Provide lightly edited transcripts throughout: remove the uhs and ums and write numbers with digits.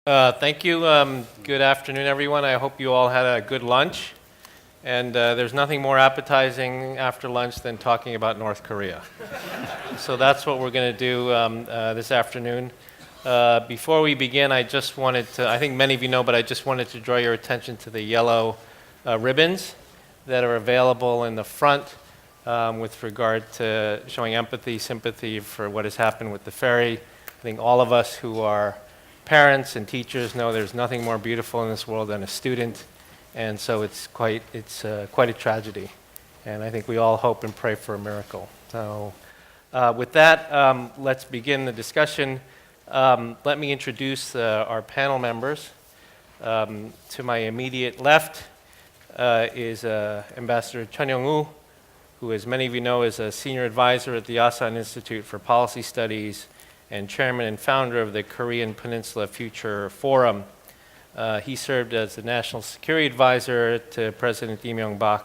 Thank you. Good afternoon, everyone. I hope you all had a good lunch. And there's nothing more appetizing after lunch than talking about North Korea. So that's what we're going to do this afternoon. Before we begin, I just wanted to, I think many of you know, but I just wanted to draw your attention to the yellow ribbons that are available in the front with regard to showing empathy, sympathy for what has happened with the ferry. I think all of us who are parents and teachers know there's nothing more beautiful in this world than a student, and so it's quite a tragedy. And I think we all hope and pray for a miracle. So with that, let's begin the discussion. Let me introduce our panel members. To my immediate left is Ambassador Chun Yungwoo, who, as many of you know, is a senior advisor at the Asan Institute for Policy Studies and chairman and founder of the Korean Peninsula Future Forum. He served as the national security advisor to President Kim Jong-un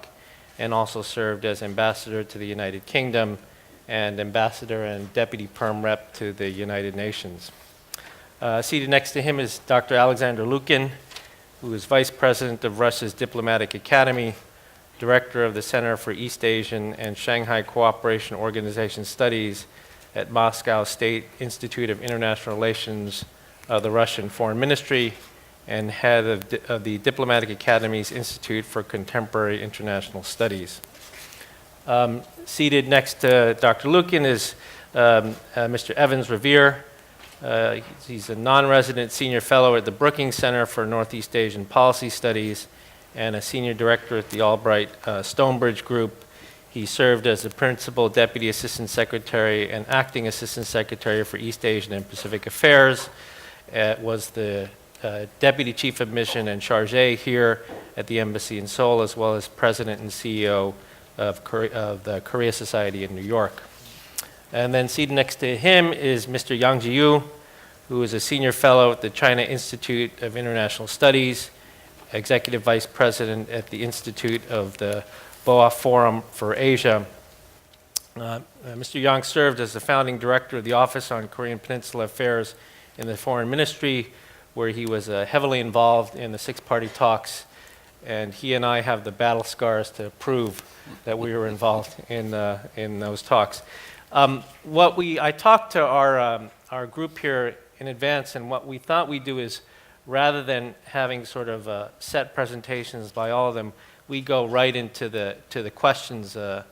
and also served as ambassador to the United Kingdom and ambassador and deputy perm rep to the United Nations. Seated next to him is Dr. Alexander Lukin, who is vice president of Russia's Diplomatic Academy, director of the Center for East Asian and Shanghai Cooperation Organization Studies at Moscow State Institute of International Relations, the Russian Foreign Ministry, and head of the Diplomatic Academy's Institute for Contemporary International Studies. Seated next to Dr. Lukin is Mr. Evans Revere. He's a non-resident senior fellow at the Brookings Center for Northeast Asian Policy Studies and a senior director at the Albright Stonebridge Group. He served as the Principal Deputy Assistant Secretary and Acting Assistant Secretary for East Asian and Pacific Affairs, was the Deputy Chief of Mission and Chargé here at the Embassy in Seoul, as well as President and CEO of the Korea Society in New York. And then seated next to him is Mr. Xiyu, who is a Senior Fellow at the China Institute of International Studies, Executive Vice President at the Institute of the BOA Forum for Asia. Mr. Yang served as the founding director of the Office on Korean Peninsula Affairs in the Foreign Ministry, where he was heavily involved in the six-party talks, and he and I have the battle scars to prove that we were involved in those talks. I talked to our group here in advance, and what we thought we'd do is, rather than having sort of set presentations by all of them, we go right into the questions and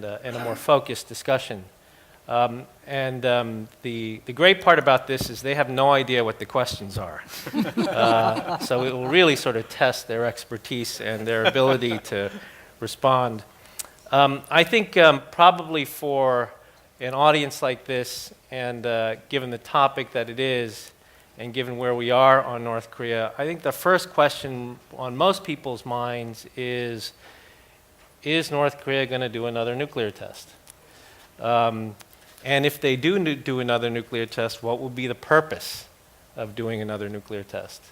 a more focused discussion. The great part about this is they have no idea what the questions are. So it will really sort of test their expertise and their ability to respond. I think probably for an audience like this, and given the topic that it is, and given where we are on North Korea, I think the first question on most people's minds is North Korea going to do another nuclear test? And if they do another nuclear test, what will be the purpose of doing another nuclear test?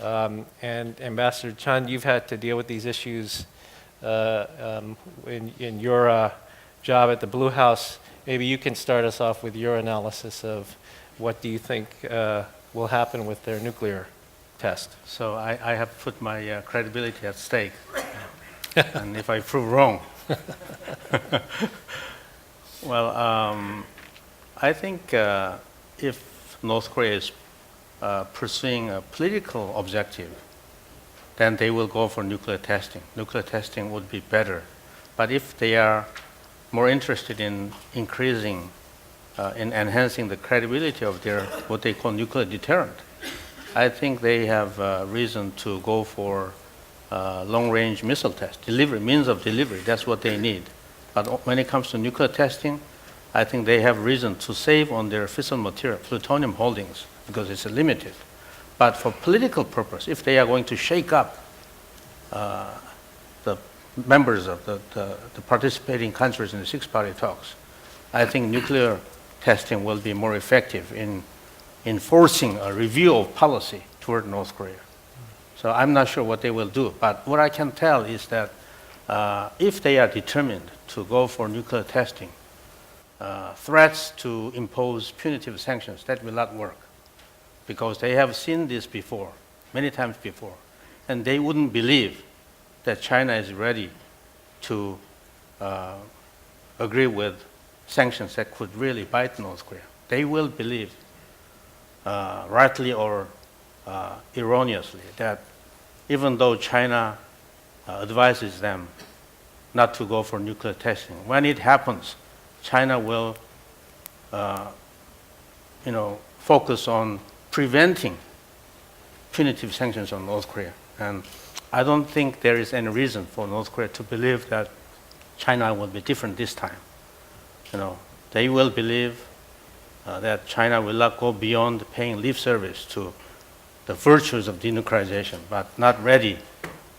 And Ambassador Chun, you've had to deal with these issues in your job at the Blue House. Maybe you can start us off with your analysis of what do you think will happen with their nuclear test. So I have put my credibility at stake. And if I prove wrong, well, I think if North Korea is pursuing a political objective, then they will go for nuclear testing. Nuclear testing would be better. But if they are more interested in increasing in enhancing the credibility of their what they call nuclear deterrent, I think they have reason to go for long-range missile test, means of delivery. That's what they need. But when it comes to nuclear testing, I think they have reason to save on their fissile material, plutonium holdings, because it's limited. But for political purpose, if they are going to shake up the members of the participating countries in the six-party talks, I think nuclear testing will be more effective in enforcing a review of policy toward North Korea. So I'm not sure what they will do, but what I can tell is that if they are determined to go for nuclear testing, threats to impose punitive sanctions, that will not work. because they have seen this before, many times before, and they wouldn't believe that China is ready to agree with sanctions that could really bite North Korea. They will believe, rightly or erroneously, that even though China advises them not to go for nuclear testing, when it happens, China will focus on preventing punitive sanctions on North Korea. And I don't think there is any reason for North Korea to believe that China will be different this time. They will believe that China will not go beyond paying lip service to the virtues of denuclearization, but not ready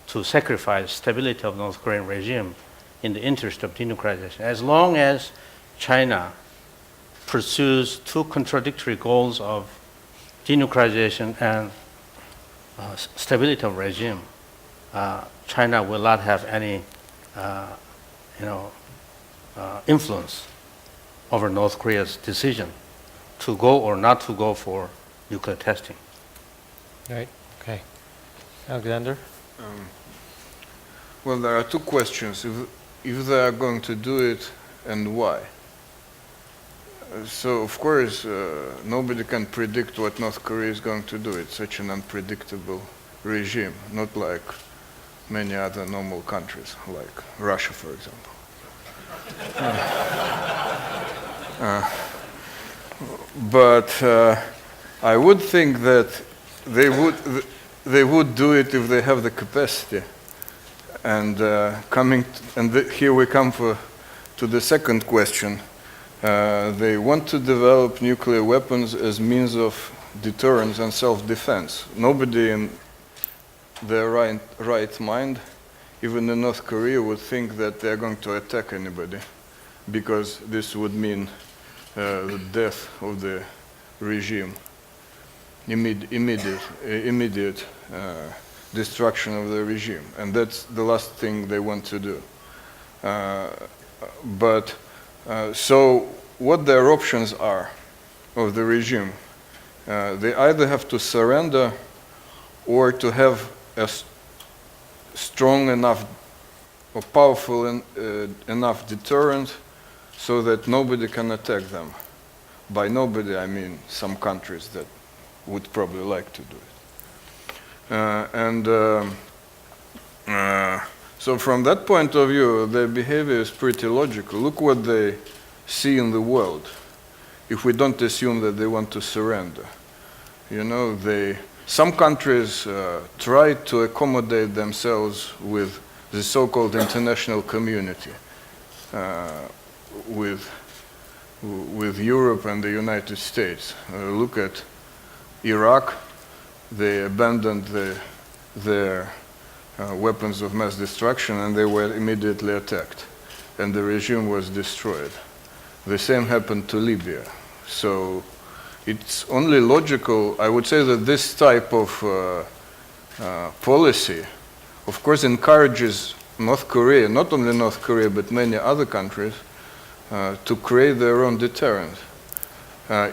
to sacrifice stability of North Korean regime in the interest of denuclearization. As long as China pursues two contradictory goals of denuclearization and stability of regime, China will not have any influence over North Korea's decision to go or not to go for nuclear testing. Right. Okay. Alexander? Well, there are two questions. If they are going to do it, and why? So, of course, nobody can predict what North Korea is going to do. It's such an unpredictable regime, not like many other normal countries, like Russia, for example. But I would think that they would do it if they have the capacity. And here we come to the second question. They want to develop nuclear weapons as means of deterrence and self-defense. Nobody in their right mind, even in North Korea, would think that they're going to attack anybody, because this would mean the death of the regime, immediate destruction of the regime, and that's the last thing they want to do. So what their options are of the regime, they either have to surrender or to have a strong enough or powerful enough deterrent so that nobody can attack them. By nobody, I mean some countries that would probably like to do it. So from that point of view, their behavior is pretty logical. Look what they see in the world. If we don't assume that they want to surrender, some countries try to accommodate themselves with the so-called international community, with Europe and the United States. Look at Iraq. They abandoned their weapons of mass destruction, and they were immediately attacked, and the regime was destroyed. The same happened to Libya. So it's only logical. I would say that this type of policy, of course, encourages North Korea, not only North Korea, but many other countries, to create their own deterrent.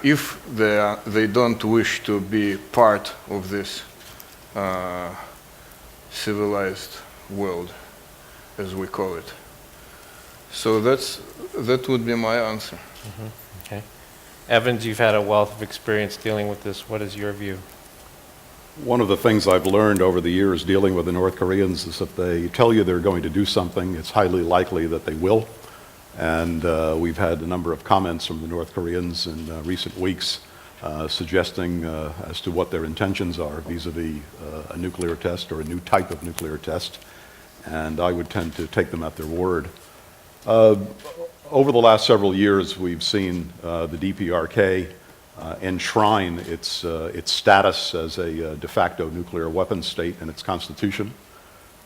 If they don't wish to be part of this civilized world, as we call it. So that would be my answer. Mm-hmm. Okay. Evans, you've had a wealth of experience dealing with this. What is your view? One of the things I've learned over the years dealing with the North Koreans is if they tell you they're going to do something, it's highly likely that they will. And we've had a number of comments from the North Koreans in recent weeks suggesting as to what their intentions are vis-a-vis a nuclear test or a new type of nuclear test. And I would tend to take them at their word. Over the last several years, we've seen the DPRK enshrine its status as a de facto nuclear weapons state in its constitution.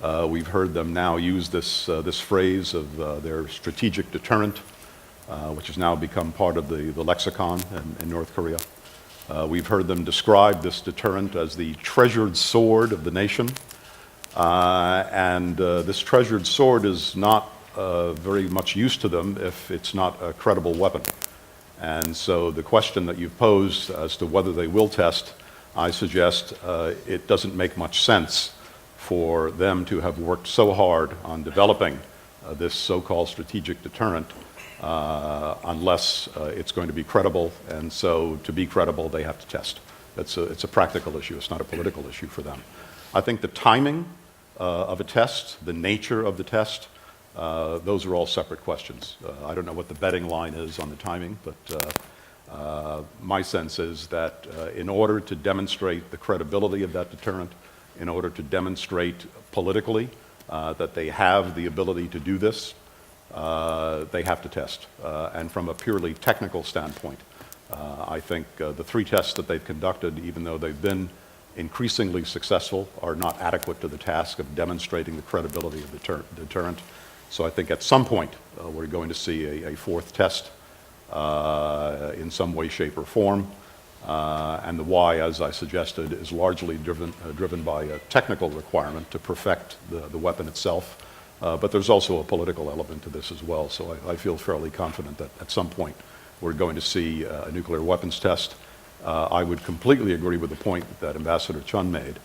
We've heard them now use this phrase of their strategic deterrent, which has now become part of the lexicon in North Korea. We've heard them describe this deterrent as the treasured sword of the nation. And this treasured sword is not very much use to them if it's not a credible weapon. And so the question that you've posed as to whether they will test, I suggest it doesn't make much sense for them to have worked so hard on developing this so-called strategic deterrent unless it's going to be credible, and so to be credible, they have to test. It's a practical issue. It's not a political issue for them. I think the timing of a test, the nature of the test, those are all separate questions. I don't know what the betting line is on the timing, but my sense is that in order to demonstrate the credibility of that deterrent, in order to demonstrate politically that they have the ability to do this, they have to test. And from a purely technical standpoint, I think the 3 tests that they've conducted, even though they've been increasingly successful, are not adequate to the task of demonstrating the credibility of the deterrent. So I think at some point we're going to see a 4th test in some way, shape, or form. And the why, as I suggested, is largely driven by a technical requirement to perfect the weapon itself. But there's also a political element to this as well. So I feel fairly confident that at some point we're going to see a nuclear weapons test. I would completely agree with the point that Ambassador Chun made,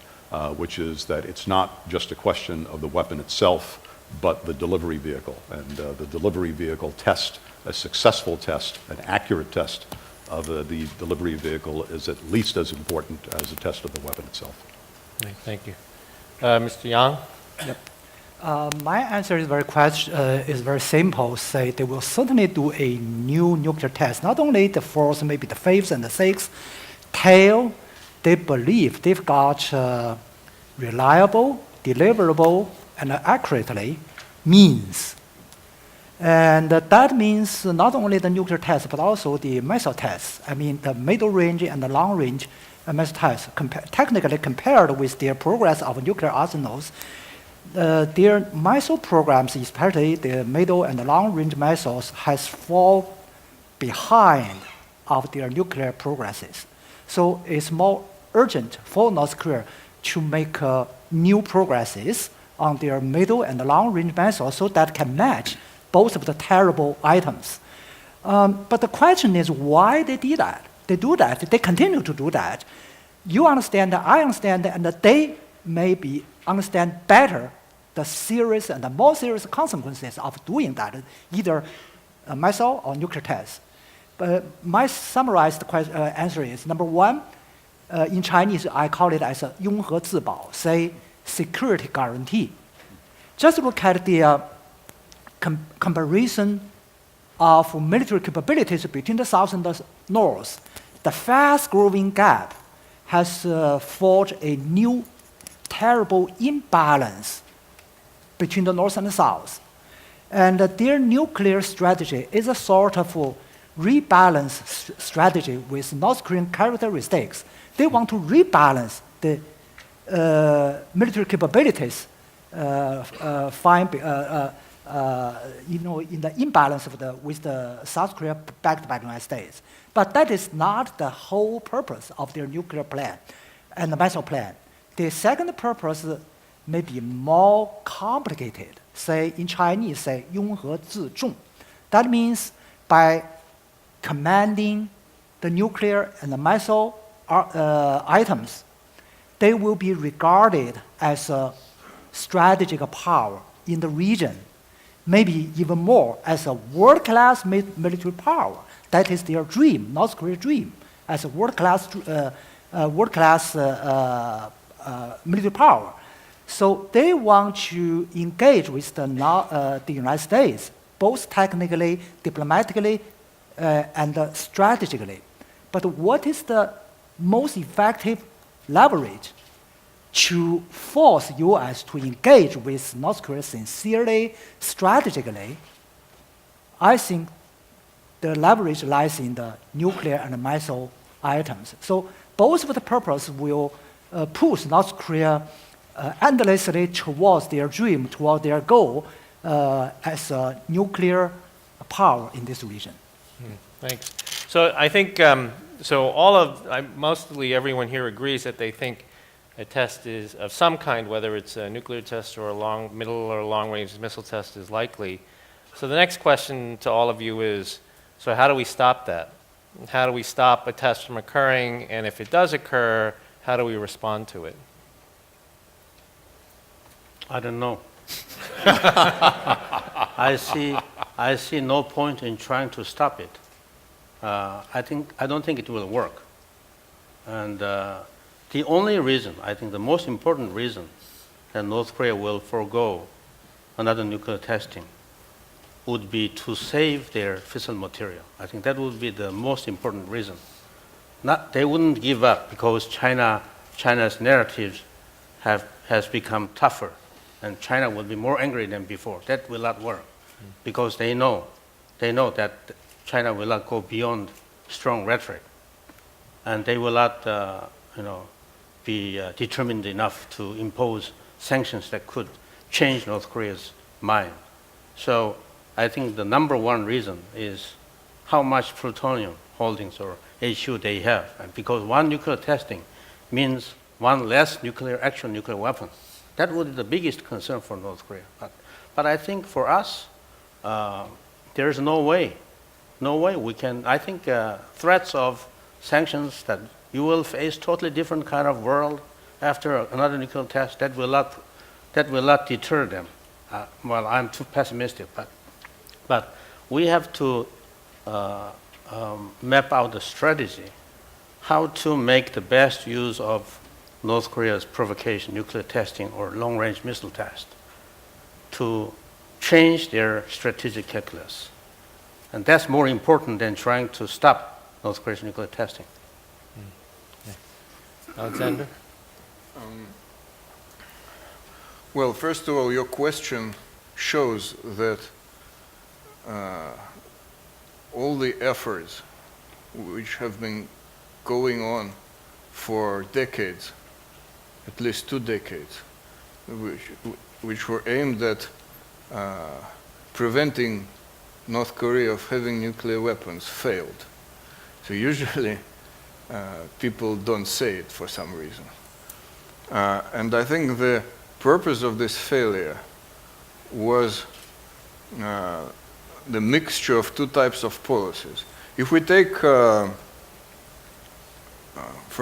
which is that it's not just a question of the weapon itself, but the delivery vehicle. And the delivery vehicle test, a successful test, an accurate test of the delivery vehicle is at least as important as the test of the weapon itself. Okay, thank you. Mr. Yang? My answer is very simple. Say they will certainly do a new nuclear test. Not only the 4th, maybe the 5th and the 6th, till they believe they've got reliable, deliverable, and accurately means. And that means not only the nuclear test, but also the missile tests. I mean, the middle range and the long range missile tests, technically compared with their progress of nuclear arsenals, their missile programs, especially the middle and the long range missiles, has fallen behind of their nuclear progresses. So it's more urgent for North Korea to make new progresses on their middle and the long range missiles so that can match both of the terrible items. But the question is why they did that. They do that. They continue to do that. You understand, I understand, and they maybe understand better the serious and the more serious consequences of doing that, either a missile or nuclear tests. But my summarized answer is, number 1, in Chinese, I call it as a 拥核自保, say security guarantee. Just look at the comparison of military capabilities between the South and the North. The fast-growing gap has forged a new terrible imbalance between the North and the South. And their nuclear strategy is a sort of rebalance strategy with North Korean characteristics. They want to rebalance the military capabilities in the imbalance with the South Korea backed by the United States. But that is not the whole purpose of their nuclear plan and the missile plan. The second purpose may be more complicated. Say in Chinese, say 拥核自重. That means by commanding the nuclear and the missile items, they will be regarded as a strategic power in the region, maybe even more as a world-class military power. That is their dream, North Korea's dream, as a world-class military power. So they want to engage with the United States, both technically, diplomatically, and strategically. But what is the most effective leverage to force U.S. to engage with North Korea sincerely, strategically? I think the leverage lies in the nuclear and missile items. So both of the purpose will push North Korea endlessly towards their dream, towards their goal as a nuclear power in this region. Thanks. So I think, mostly everyone here agrees that they think a test is of some kind, whether it's a nuclear test or a middle or long-range missile test is likely. So the next question to all of you is, so how do we stop that? How do we stop a test from occurring? And if it does occur, how do we respond to it? I don't know. I see no point in trying to stop it. I don't think it will work. And the only reason, I think the most important reason that North Korea will forego another nuclear testing would be to save their fissile material. I think that would be the most important reason. They wouldn't give up because China's narrative has become tougher, and China will be more angry than before. That will not work because they know that China will not go beyond strong rhetoric, and they will not be determined enough to impose sanctions that could change North Korea's mind. So I think the number one reason is how much plutonium holdings or HU they have. And because one nuclear testing means one less actual nuclear weapon. That would be the biggest concern for North Korea. But I think for us, there's no way we can. I think threats of sanctions that you will face totally different kind of world after another nuclear test, that will not deter them. Well, I'm too pessimistic, but we have to map out the strategy, how to make the best use of North Korea's provocation, nuclear testing, or long-range missile test to change their strategic calculus. And that's more important than trying to stop North Korea's nuclear testing. Alexander? Well, first of all, your question shows that all the efforts which have been going on for decades, at least 2 decades, which were aimed at preventing North Korea of having nuclear weapons, failed. So usually people don't say it for some reason. And I think the purpose of this failure was the mixture of 2 types of policies. If we take, for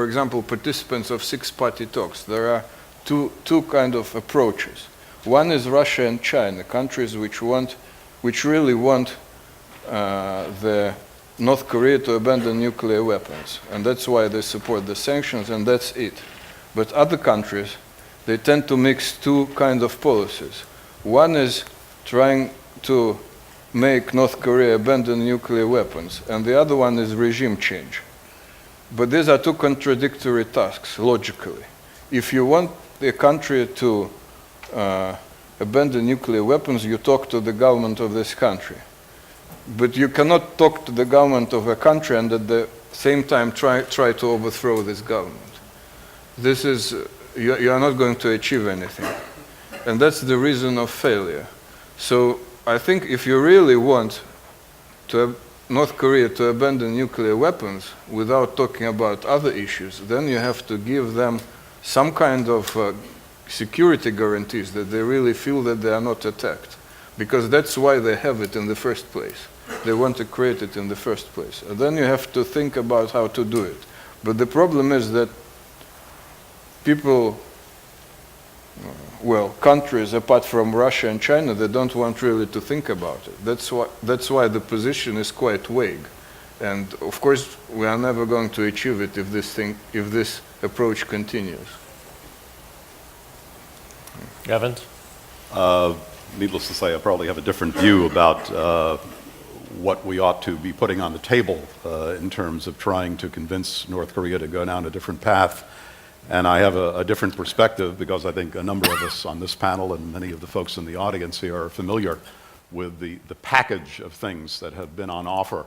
example, participants of 6-party talks, there are two kind of approaches. One is Russia and China, countries which really want the North Korea to abandon nuclear weapons, and that's why they support the sanctions, and that's it. But other countries, they tend to mix 2 kinds of policies. One is trying to make North Korea abandon nuclear weapons, and the other one is regime change. But these are 2 contradictory tasks, logically. If you want a country to abandon nuclear weapons, you talk to the government of this country. But you cannot talk to the government of a country and at the same time try to overthrow this government. This is, you are not going to achieve anything. And that's the reason of failure. So I think if you really want North Korea to abandon nuclear weapons without talking about other issues, then you have to give them some kind of security guarantees that they really feel that they are not attacked. Because that's why they have it in the first place. They want to create it in the first place. And then you have to think about how to do it. But the problem is that people, well, countries apart from Russia and China, they don't want really to think about it. That's why the position is quite vague. And of course, we are never going to achieve it if this approach continues. Evans? Needless to say, I probably have a different view about what we ought to be putting on the table in terms of trying to convince North Korea to go down a different path. And I have a different perspective because I think a number of us on this panel and many of the folks in the audience here are familiar with the package of things that have been on offer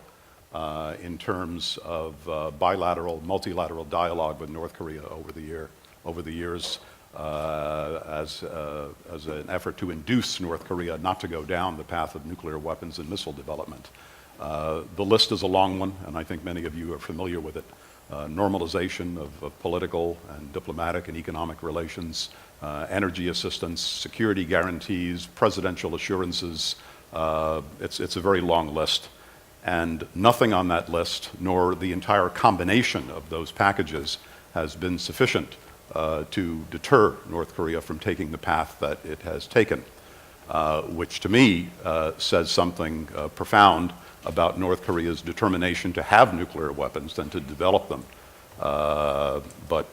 in terms of bilateral, multilateral dialogue with North Korea over the years. As an effort to induce North Korea not to go down the path of nuclear weapons and missile development. The list is a long one, and I think many of you are familiar with it. Normalization of political and diplomatic and economic relations, energy assistance, security guarantees, presidential assurances. It's a very long list. And nothing on that list, nor the entire combination of those packages, has been sufficient to deter North Korea from taking the path that it has taken, which to me says something profound about North Korea's determination to have nuclear weapons than to develop them. But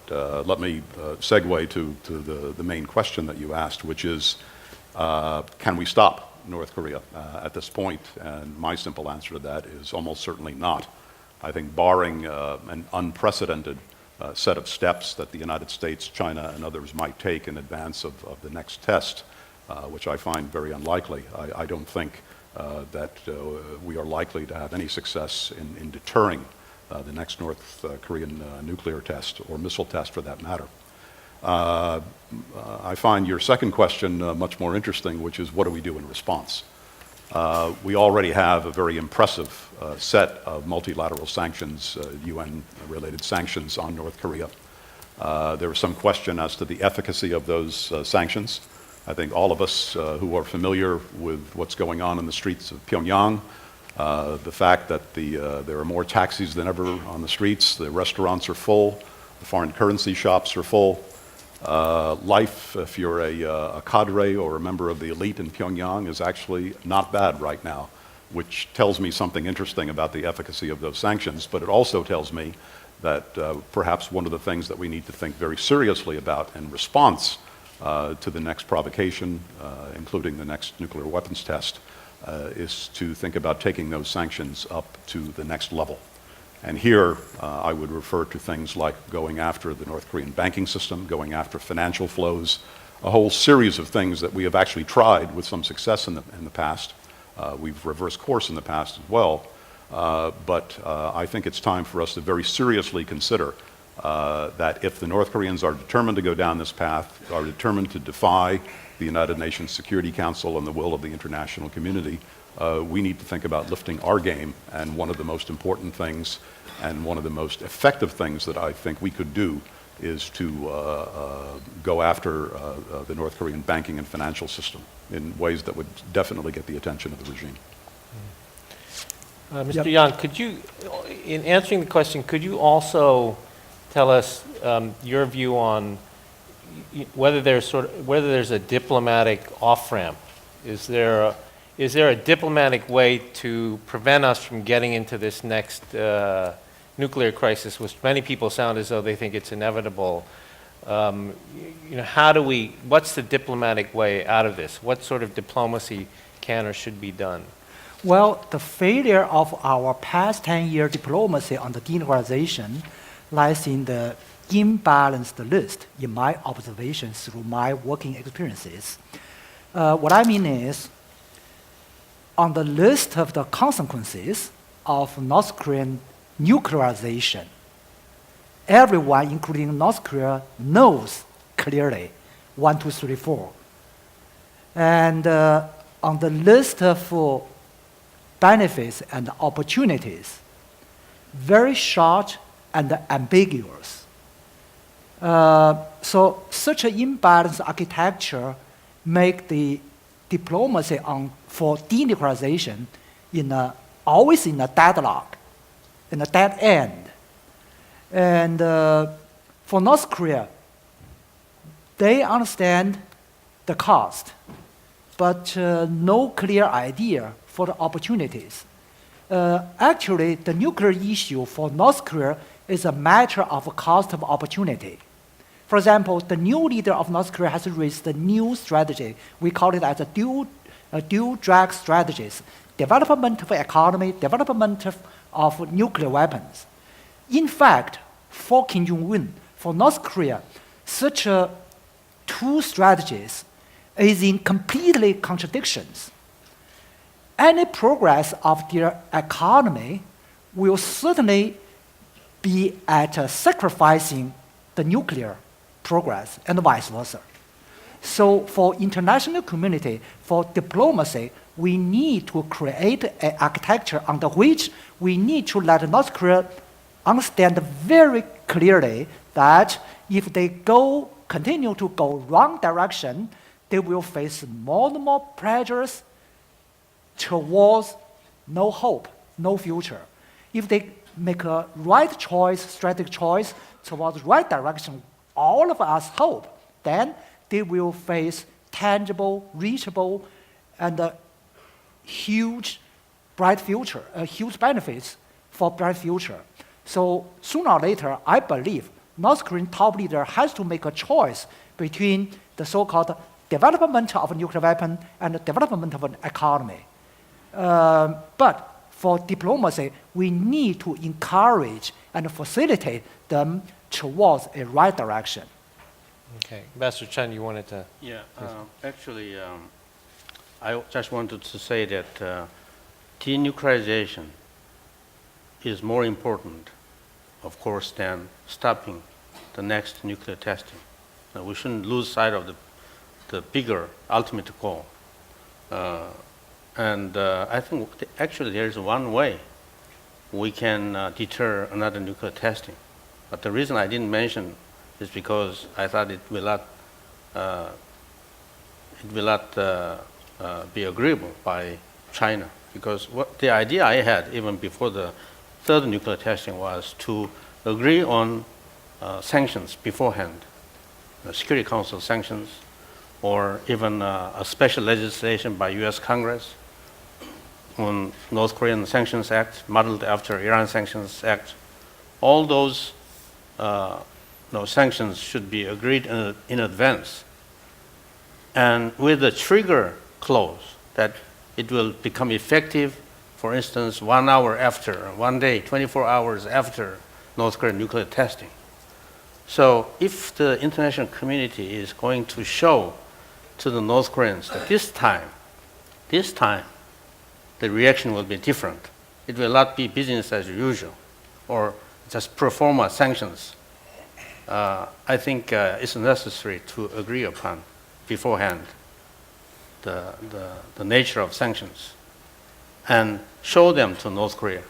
let me segue to the main question that you asked, which is, can we stop North Korea at this point? And my simple answer to that is almost certainly not. I think barring an unprecedented set of steps that the United States, China, and others might take in advance of the next test, which I find very unlikely, I don't think that we are likely to have any success in deterring the next North Korean nuclear test, or missile test for that matter. I find your second question much more interesting, which is what do we do in response? We already have a very impressive set of multilateral sanctions, UN-related sanctions on North Korea. There was some question as to the efficacy of those sanctions. I think all of us who are familiar with what's going on in the streets of Pyongyang, the fact that there are more taxis than ever on the streets, the restaurants are full, the foreign currency shops are full. Life, if you're a cadre or a member of the elite in Pyongyang, is actually not bad right now, which tells me something interesting about the efficacy of those sanctions. But it also tells me that perhaps one of the things that we need to think very seriously about in response to the next provocation, including the next nuclear weapons test, is to think about taking those sanctions up to the next level. And here, I would refer to things like going after the North Korean banking system, going after financial flows, a whole series of things that we have actually tried with some success in the past. We've reversed course in the past as well. But I think it's time for us to very seriously consider that if the North Koreans are determined to go down this path, are determined to defy the United Nations Security Council and the will of the international community, we need to think about lifting our game. And one of the most important things and one of the most effective things that I think we could do is to go after the North Korean banking and financial system in ways that would definitely get the attention of the regime. Mr. Yang, could you, in answering the question, could you also tell us your view on whether there's a diplomatic off-ramp? Is there a diplomatic way to prevent us from getting into this next nuclear crisis, which many people sound as though they think it's inevitable? What's the diplomatic way out of this? What sort of diplomacy can or should be done? Well, the failure of our past 10-year diplomacy on the denuclearization lies in the imbalanced list, in my observations through my working experiences. What I mean is, on the list of the consequences of North Korean nuclearization, everyone, including North Korea, knows clearly 1, 2, 3, 4. And on the list of benefits and opportunities, very short and ambiguous. So such an imbalanced architecture make the diplomacy for denuclearization always in a deadlock, in a dead end. And for North Korea, they understand the cost, but no clear idea for the opportunities. Actually, the nuclear issue for North Korea is a matter of cost of opportunity. For example, the new leader of North Korea has raised a new strategy. We call it as a dual track strategies: development of economy, development of nuclear weapons. In fact, for Kim Jong-un, for North Korea, such two strategies is in completely contradictions. Any progress of their economy will certainly be at sacrificing the nuclear progress and vice versa. So for international community, for diplomacy, we need to create an architecture under which we need to let North Korea understand very clearly that if they continue to go wrong direction, they will face more and more pressures towards no hope, no future. If they make a right choice, strategic choice, towards the right direction, all of us hope, then they will face tangible, reachable, and huge bright future, huge benefits for bright future. So sooner or later, I believe North Korean top leader has to make a choice between the so-called development of a nuclear weapon and the development of an economy. But for diplomacy, we need to encourage and facilitate them towards a right direction. Okay. Ambassador Chun, you wanted to... Yeah, actually, I just wanted to say that denuclearization is more important, of course, than stopping the next nuclear testing. We shouldn't lose sight of the bigger ultimate goal. I think actually there is one way we can deter another nuclear testing. But the reason I didn't mention is because I thought it will not be agreeable by China. Because the idea I had even before the third nuclear testing was to agree on sanctions beforehand, Security Council sanctions, or even a special legislation by U.S. Congress on North Korean Sanctions Act, modeled after Iran Sanctions Act. All those sanctions should be agreed in advance, and with the trigger clause that it will become effective, for instance, 1 hour after, 1 day, 24 hours after North Korean nuclear testing. So if the international community is going to show to the North Koreans that this time, the reaction will be different. It will not be business as usual, or just pro forma sanctions. I think it's necessary to agree upon beforehand the nature of sanctions and show them to North Korea.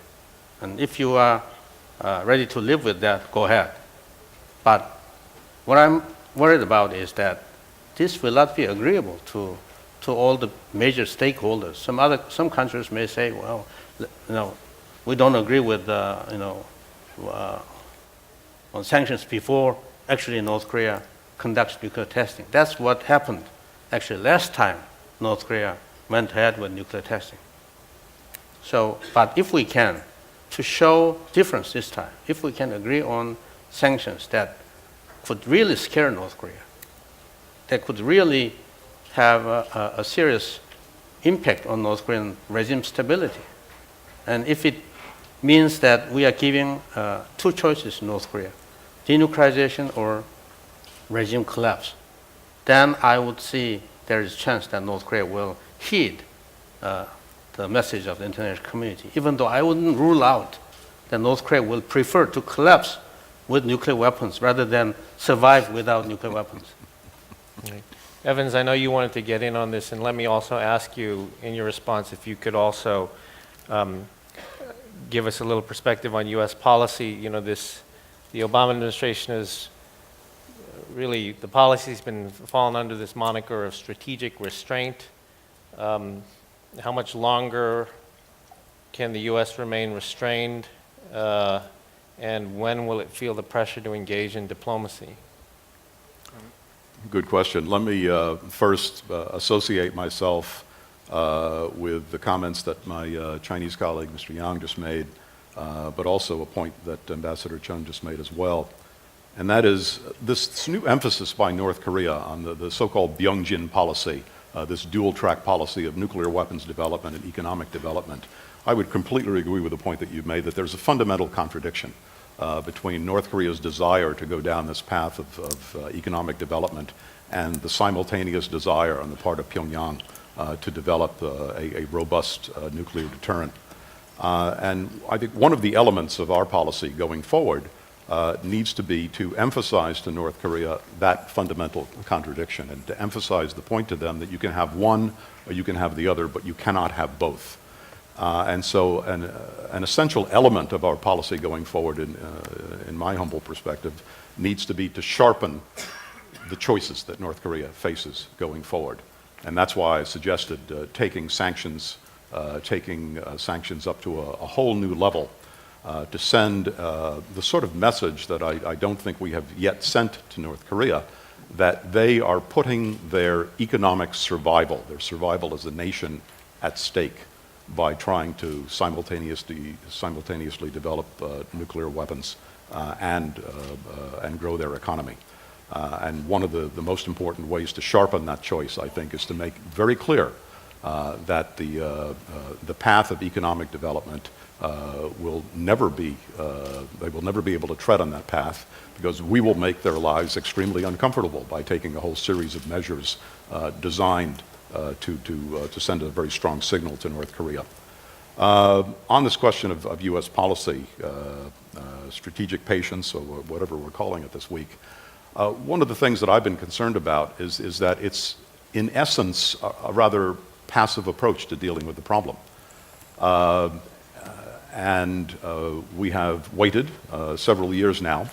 And if you are ready to live with that, go ahead. But what I'm worried about is that this will not be agreeable to all the major stakeholders. Some countries may say, well, we don't agree with on sanctions before actually North Korea conducts nuclear testing. That's what happened actually last time North Korea went ahead with nuclear testing. So, but if we can, to show difference this time, if we can agree on sanctions that could really scare North Korea, that could really have a serious impact on North Korean regime stability. And if it means that we are giving two choices to North Korea, denuclearization or regime collapse, then I would see there is a chance that North Korea will heed the message of the international community, even though I wouldn't rule out that North Korea will prefer to collapse with nuclear weapons rather than survive without nuclear weapons. Right. Evans, I know you wanted to get in on this, and let me also ask you in your response if you could also give us a little perspective on U.S. policy. The Obama administration is really, the policy's been fallen under this moniker of strategic restraint. How much longer can the U.S. remain restrained, and when will it feel the pressure to engage in diplomacy? Good question. Let me first associate myself with the comments that my Chinese colleague, Mr. Yang, just made, but also a point that Ambassador Chun just made as well. And that is this new emphasis by North Korea on the so-called Byungjin policy, this dual-track policy of nuclear weapons development and economic development. I would completely agree with the point that you made, that there's a fundamental contradiction between North Korea's desire to go down this path of economic development and the simultaneous desire on the part of Pyongyang to develop a robust nuclear deterrent. And I think one of the elements of our policy going forward needs to be to emphasize to North Korea that fundamental contradiction, and to emphasize the point to them that you can have one or you can have the other, but you cannot have both. And so an essential element of our policy going forward, in my humble perspective, needs to be to sharpen the choices that North Korea faces going forward. And that's why I suggested taking sanctions up to a whole new level, to send the sort of message that I don't think we have yet sent to North Korea, that they are putting their economic survival, their survival as a nation, at stake by trying to simultaneously develop nuclear weapons and grow their economy. And one of the most important ways to sharpen that choice, I think, is to make very clear that the path of economic development will never be, they will never be able to tread on that path, because we will make their lives extremely uncomfortable by taking a whole series of measures designed to send a very strong signal to North Korea. On this question of U.S. policy, strategic patience, or whatever we're calling it this week, one of the things that I've been concerned about is that it's, in essence, a rather passive approach to dealing with the problem. We have waited several years now,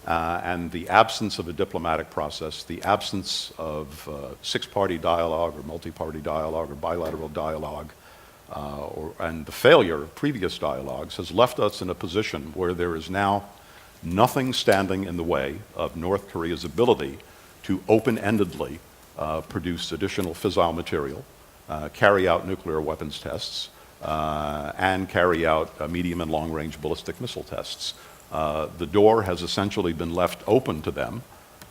and the absence of a diplomatic process, the absence of six-party dialogue or multi-party dialogue or bilateral dialogue, and the failure of previous dialogues has left us in a position where there is now nothing standing in the way of North Korea's ability to open-endedly produce additional fissile material, carry out nuclear weapons tests, and carry out medium and long-range ballistic missile tests. The door has essentially been left open to them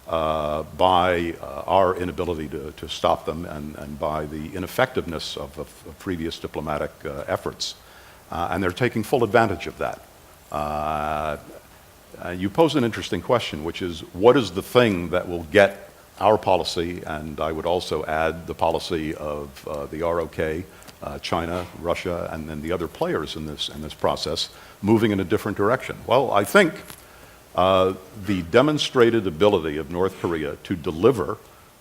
by our inability to stop them and by the ineffectiveness of previous diplomatic efforts. And they're taking full advantage of that. You pose an interesting question, which is, what is the thing that will get our policy, and I would also add the policy of the ROK, China, Russia, and then the other players in this process, moving in a different direction? Well, I think the demonstrated ability of North Korea to deliver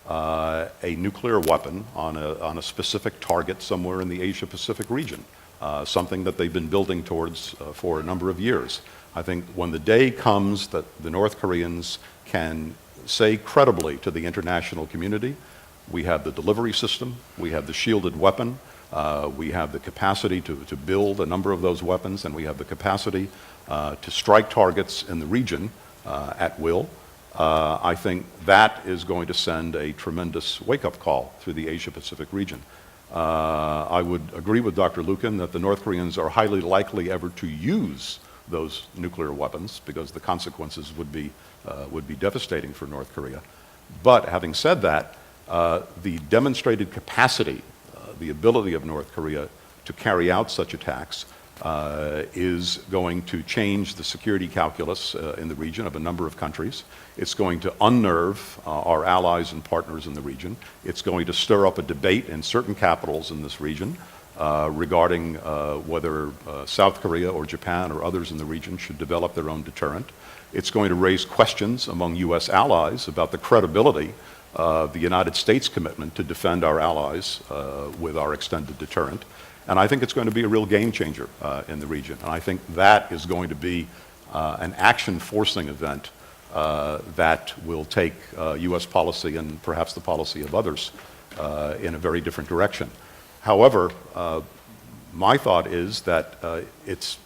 a nuclear weapon on a specific target somewhere in the Asia-Pacific region, something that they've been building towards for a number of years. I think when the day comes that the North Koreans can say credibly to the international community, we have the delivery system, we have the shielded weapon, we have the capacity to build a number of those weapons, and we have the capacity to strike targets in the region at will, I think that is going to send a tremendous wake-up call through the Asia-Pacific region. I would agree with Dr. Lukin that the North Koreans are highly likely ever to use those nuclear weapons, because the consequences would be devastating for North Korea. But having said that, the demonstrated capacity, the ability of North Korea to carry out such attacks is going to change the security calculus in the region of a number of countries. It's going to unnerve our allies and partners in the region. It's going to stir up a debate in certain capitals in this region regarding whether South Korea or Japan or others in the region should develop their own deterrent. It's going to raise questions among U.S. allies about the credibility of the United States' commitment to defend our allies with our extended deterrent. And I think it's going to be a real game changer in the region. And I think that is going to be an action-forcing event that will take U.S. policy and perhaps the policy of others in a very different direction. However, my thought is that it's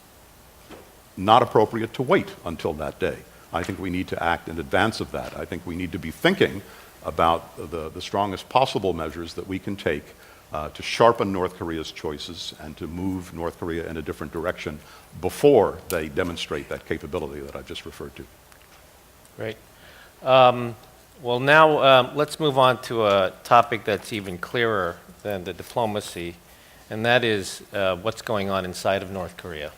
not appropriate to wait until that day. I think we need to act in advance of that. I think we need to be thinking about the strongest possible measures that we can take to sharpen North Korea's choices and to move North Korea in a different direction before they demonstrate that capability that I've just referred to. Great. Well, now let's move on to a topic that's even clearer than the diplomacy, and that is what's going on inside of North Korea.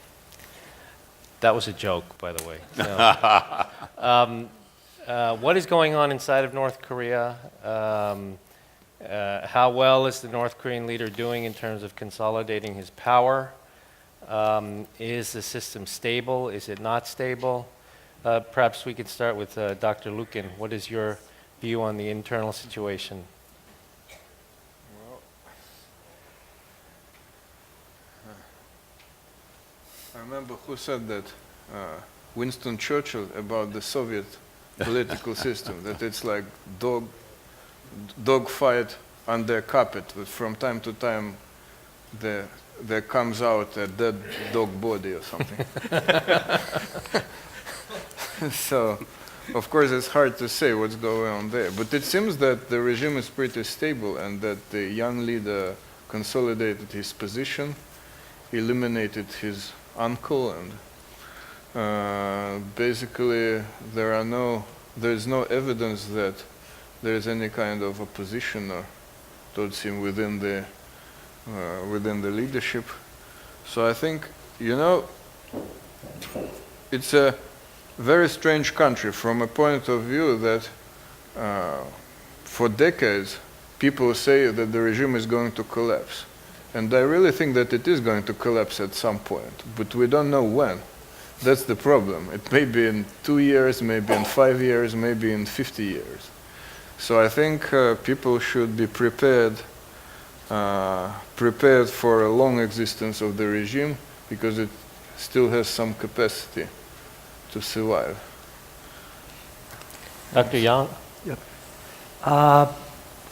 That was a joke, by the way. No. What is going on inside of North Korea? How well is the North Korean leader doing in terms of consolidating his power? Is the system stable? Is it not stable? Perhaps we could start with Dr. Lukin. What is your view on the internal situation? Well, I remember who said that, Winston Churchill, about the Soviet political system, that it's like dog fight under a carpet, with from time to time the there comes out a dead dog body or something. So, of course, it's hard to say what's going on there. But it seems that the regime is pretty stable and that the young leader consolidated his position, eliminated his uncle, and basically there's no evidence that there is any kind of opposition towards him within the leadership. So I think, it's a very strange country from a point of view that for decades people say that the regime is going to collapse. And I really think that it is going to collapse at some point, but we don't know when. That's the problem. It may be in 2 years, maybe in 5 years, maybe in 50 years. So I think people should be prepared for a long existence of the regime, because it still has some capacity to survive. Dr. Yang?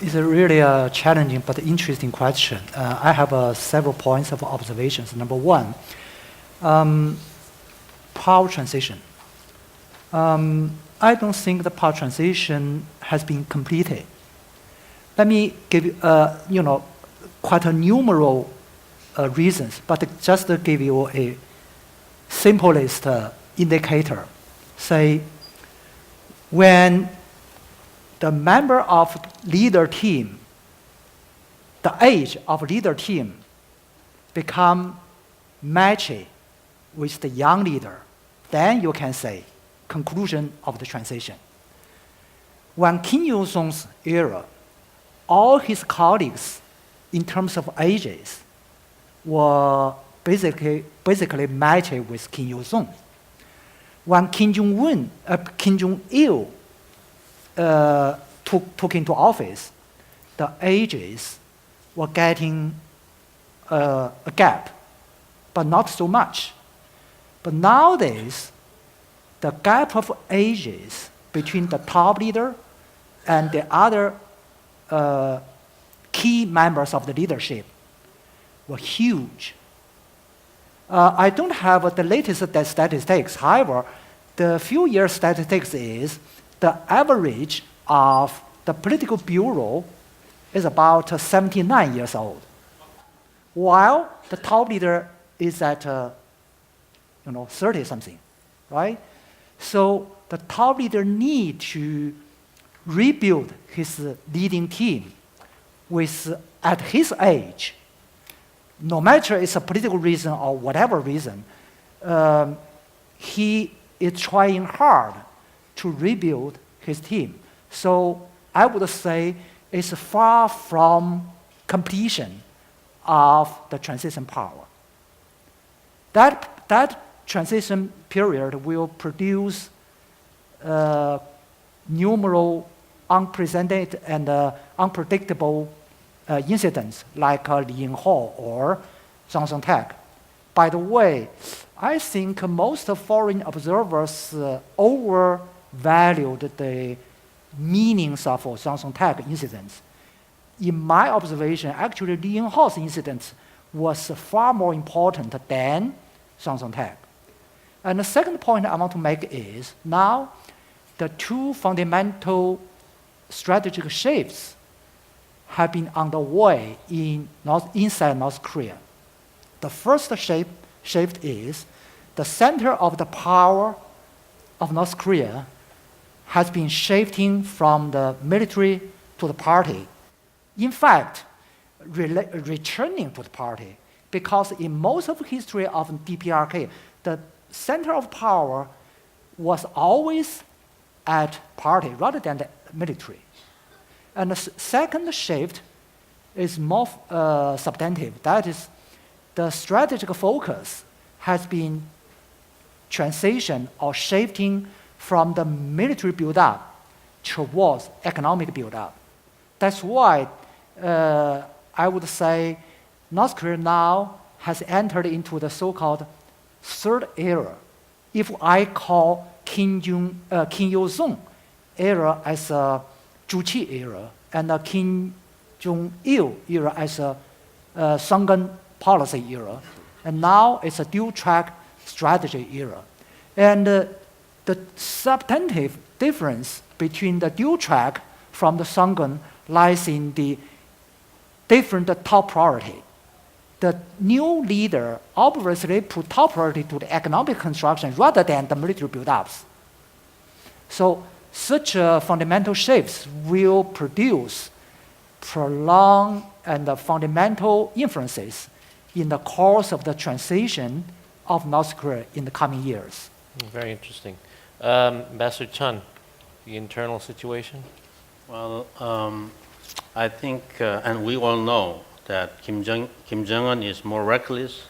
It's a really challenging but interesting question. I have several points of observations. Number one, power transition. I don't think the power transition has been completed. Let me give you, quite a numerous reasons, but just to give you a simplest indicator. Say, when the member of leader team, the age of leader team become matchy with the young leader, then you can say conclusion of the transition. When Kim Jong-un's era, all his colleagues in terms of ages were basically matched with Kim Jong-un. When Kim Jong-il took into office, the ages were getting a gap, but not so much. But nowadays, the gap of ages between the top leader and the other key members of the leadership were huge. I don't have the latest statistics. However, the few years statistics is the average of the political bureau is about 79 years old, while the top leader is at 30 something, right? So the top leader need to rebuild his leading team with at his age. No matter it's a political reason or whatever reason, he is trying hard to rebuild his team. So I would say it's far from completion of the transition power. That transition period will produce numerous unprecedented and unpredictable incidents like Yungwoo or Zhang. By the way, I think most foreign observers overvalued the meanings of Zhang incidents. In my observation, actually, Yungwoo's incident was far more important than Zhang. And the second point I want to make is now the two fundamental strategic shifts have been underway inside North Korea. The first shift is the center of the power of North Korea has been shifting from the military to the party. In fact, returning to the party, because in most of the history of DPRK, the center of power was always at party rather than the military. And the second shift is more substantive. That is, the strategic focus has been transition or shifting from the military build-up towards economic build-up. That's why I would say North Korea now has entered into the so-called third era. If I call Kim Il-sung era as a Juchi era, and Kim Jong-il era as a Songun policy era. And now it's a dual-track strategy era. And the substantive difference between the dual-track from the Songun lies in the different top priority. The new leader obviously put top priority to the economic construction rather than the military build-ups. So such fundamental shifts will produce prolonged and fundamental influences in the course of the transition of North Korea in the coming years. Very interesting. Ambassador Chun, the internal situation? Well, I think, and we all know that Kim Jong-un is more reckless,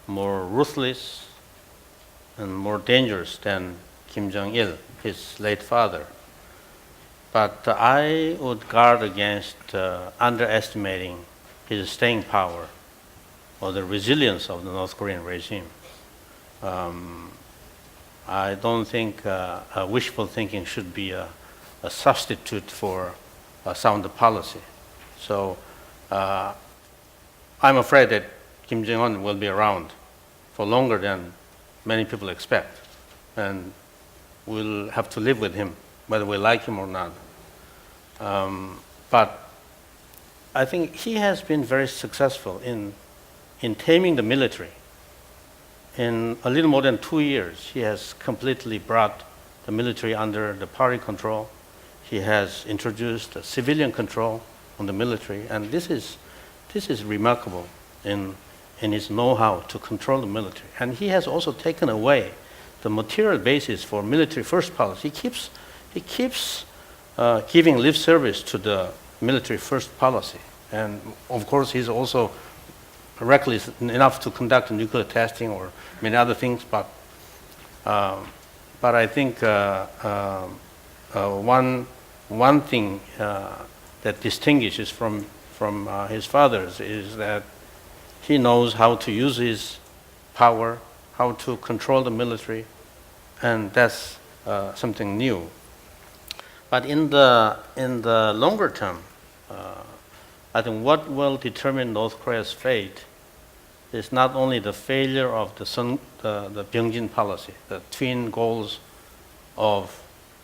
more ruthless, and more dangerous than Kim Jong-il, his late father. But I would guard against underestimating his staying power or the resilience of the North Korean regime. I don't think wishful thinking should be a substitute for sound policy. So I'm afraid that Kim Jong-un will be around for longer than many people expect. And we'll have to live with him, whether we like him or not. But I think he has been very successful in taming the military. In a little more than 2 years, he has completely brought the military under the party control. He has introduced a civilian control on the military, and this is remarkable in his know-how to control the military. And he has also taken away the material basis for military first policy. He keeps giving lip service to the military first policy. And of course, he's also reckless enough to conduct nuclear testing or many other things. But I think one thing that distinguishes from his fathers is that he knows how to use his power, how to control the military, and that's something new. But in the longer term, I think what will determine North Korea's fate is not only the failure of the Pyongyang policy, the twin goals of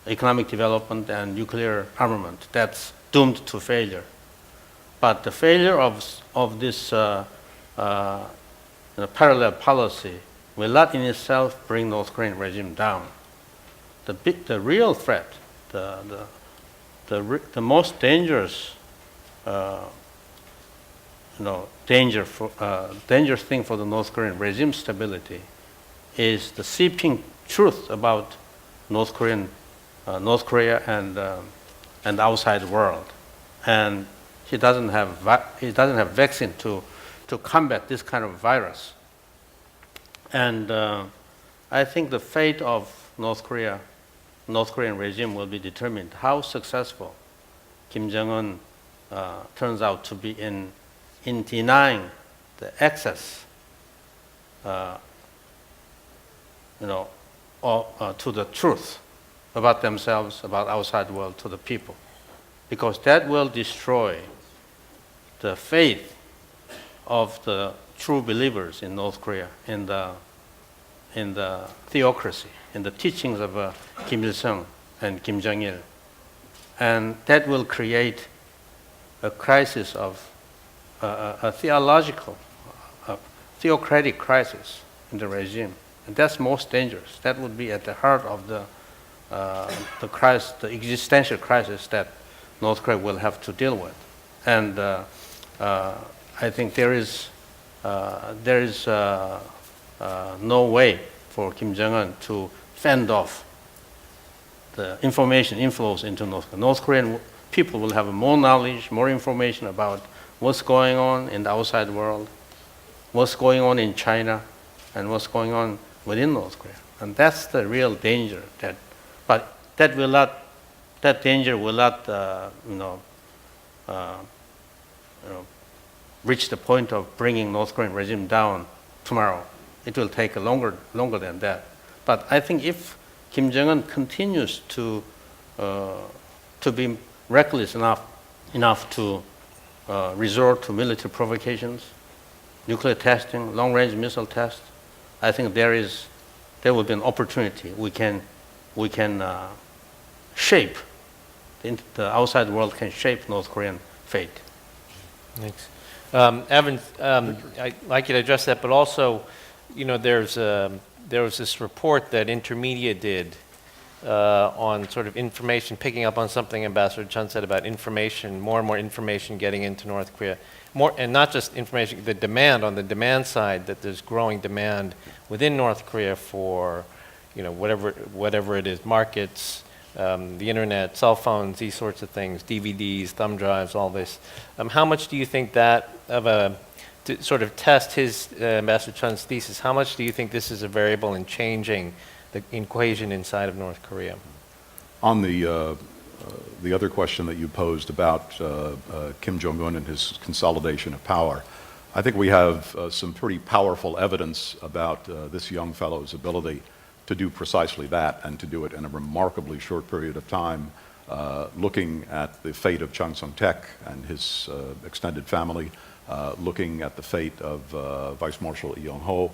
economic development and nuclear armament. That's doomed to failure. But the failure of this parallel policy will not in itself bring North Korean regime down. The real threat, the most dangerous dangerous thing for the North Korean regime stability is the seeping truth about North Korea and the outside world, and he doesn't have vaccine to combat this kind of virus. And I think the fate of North Korean regime will be determined how successful Kim Jong-un turns out to be in denying the access to the truth about themselves, about outside world, to the people, because that will destroy the faith of the true believers in North Korea, in the theocracy, in the teachings of Kim Il-sung and Kim Jong-il, and that will create a crisis of a theocratic crisis in the regime, and that's most dangerous. That would be at the heart of the existential crisis that North Korea will have to deal with. And I think there is no way for Kim Jong-un to fend off the information inflows into North Korea. North Korean people will have more knowledge, more information about what's going on in the outside world, what's going on in China, and what's going on within North Korea. And that's the real danger. But that danger will not, reach the point of bringing North Korean regime down tomorrow. It will take longer than that. But I think if Kim Jong-un continues to be reckless enough to resort to military provocations, nuclear testing, long-range missile test, I think there will be an opportunity. We can shape, the outside world can shape North Korean fate. Thanks. Evan, I'd like you to address that, but also, there was this report that Intermedia did on sort of information, picking up on something Ambassador Chun said about information, more and more information getting into North Korea. And not just information, the demand, on the demand side, that there's growing demand within North Korea for, whatever it is, markets, the internet, cell phones, these sorts of things, DVDs, thumb drives, all this. How much do you think that to sort of test his, Ambassador Chun's thesis, how much do you think this is a variable in changing the equation inside of North Korea? On the other question that you posed about Kim Jong-un and his consolidation of power, I think we have some pretty powerful evidence about this young fellow's ability to do precisely that, and to do it in a remarkably short period of time, looking at the fate of Chung Sung-taek and his extended family, looking at the fate of Vice Marshal Lee Young-ho,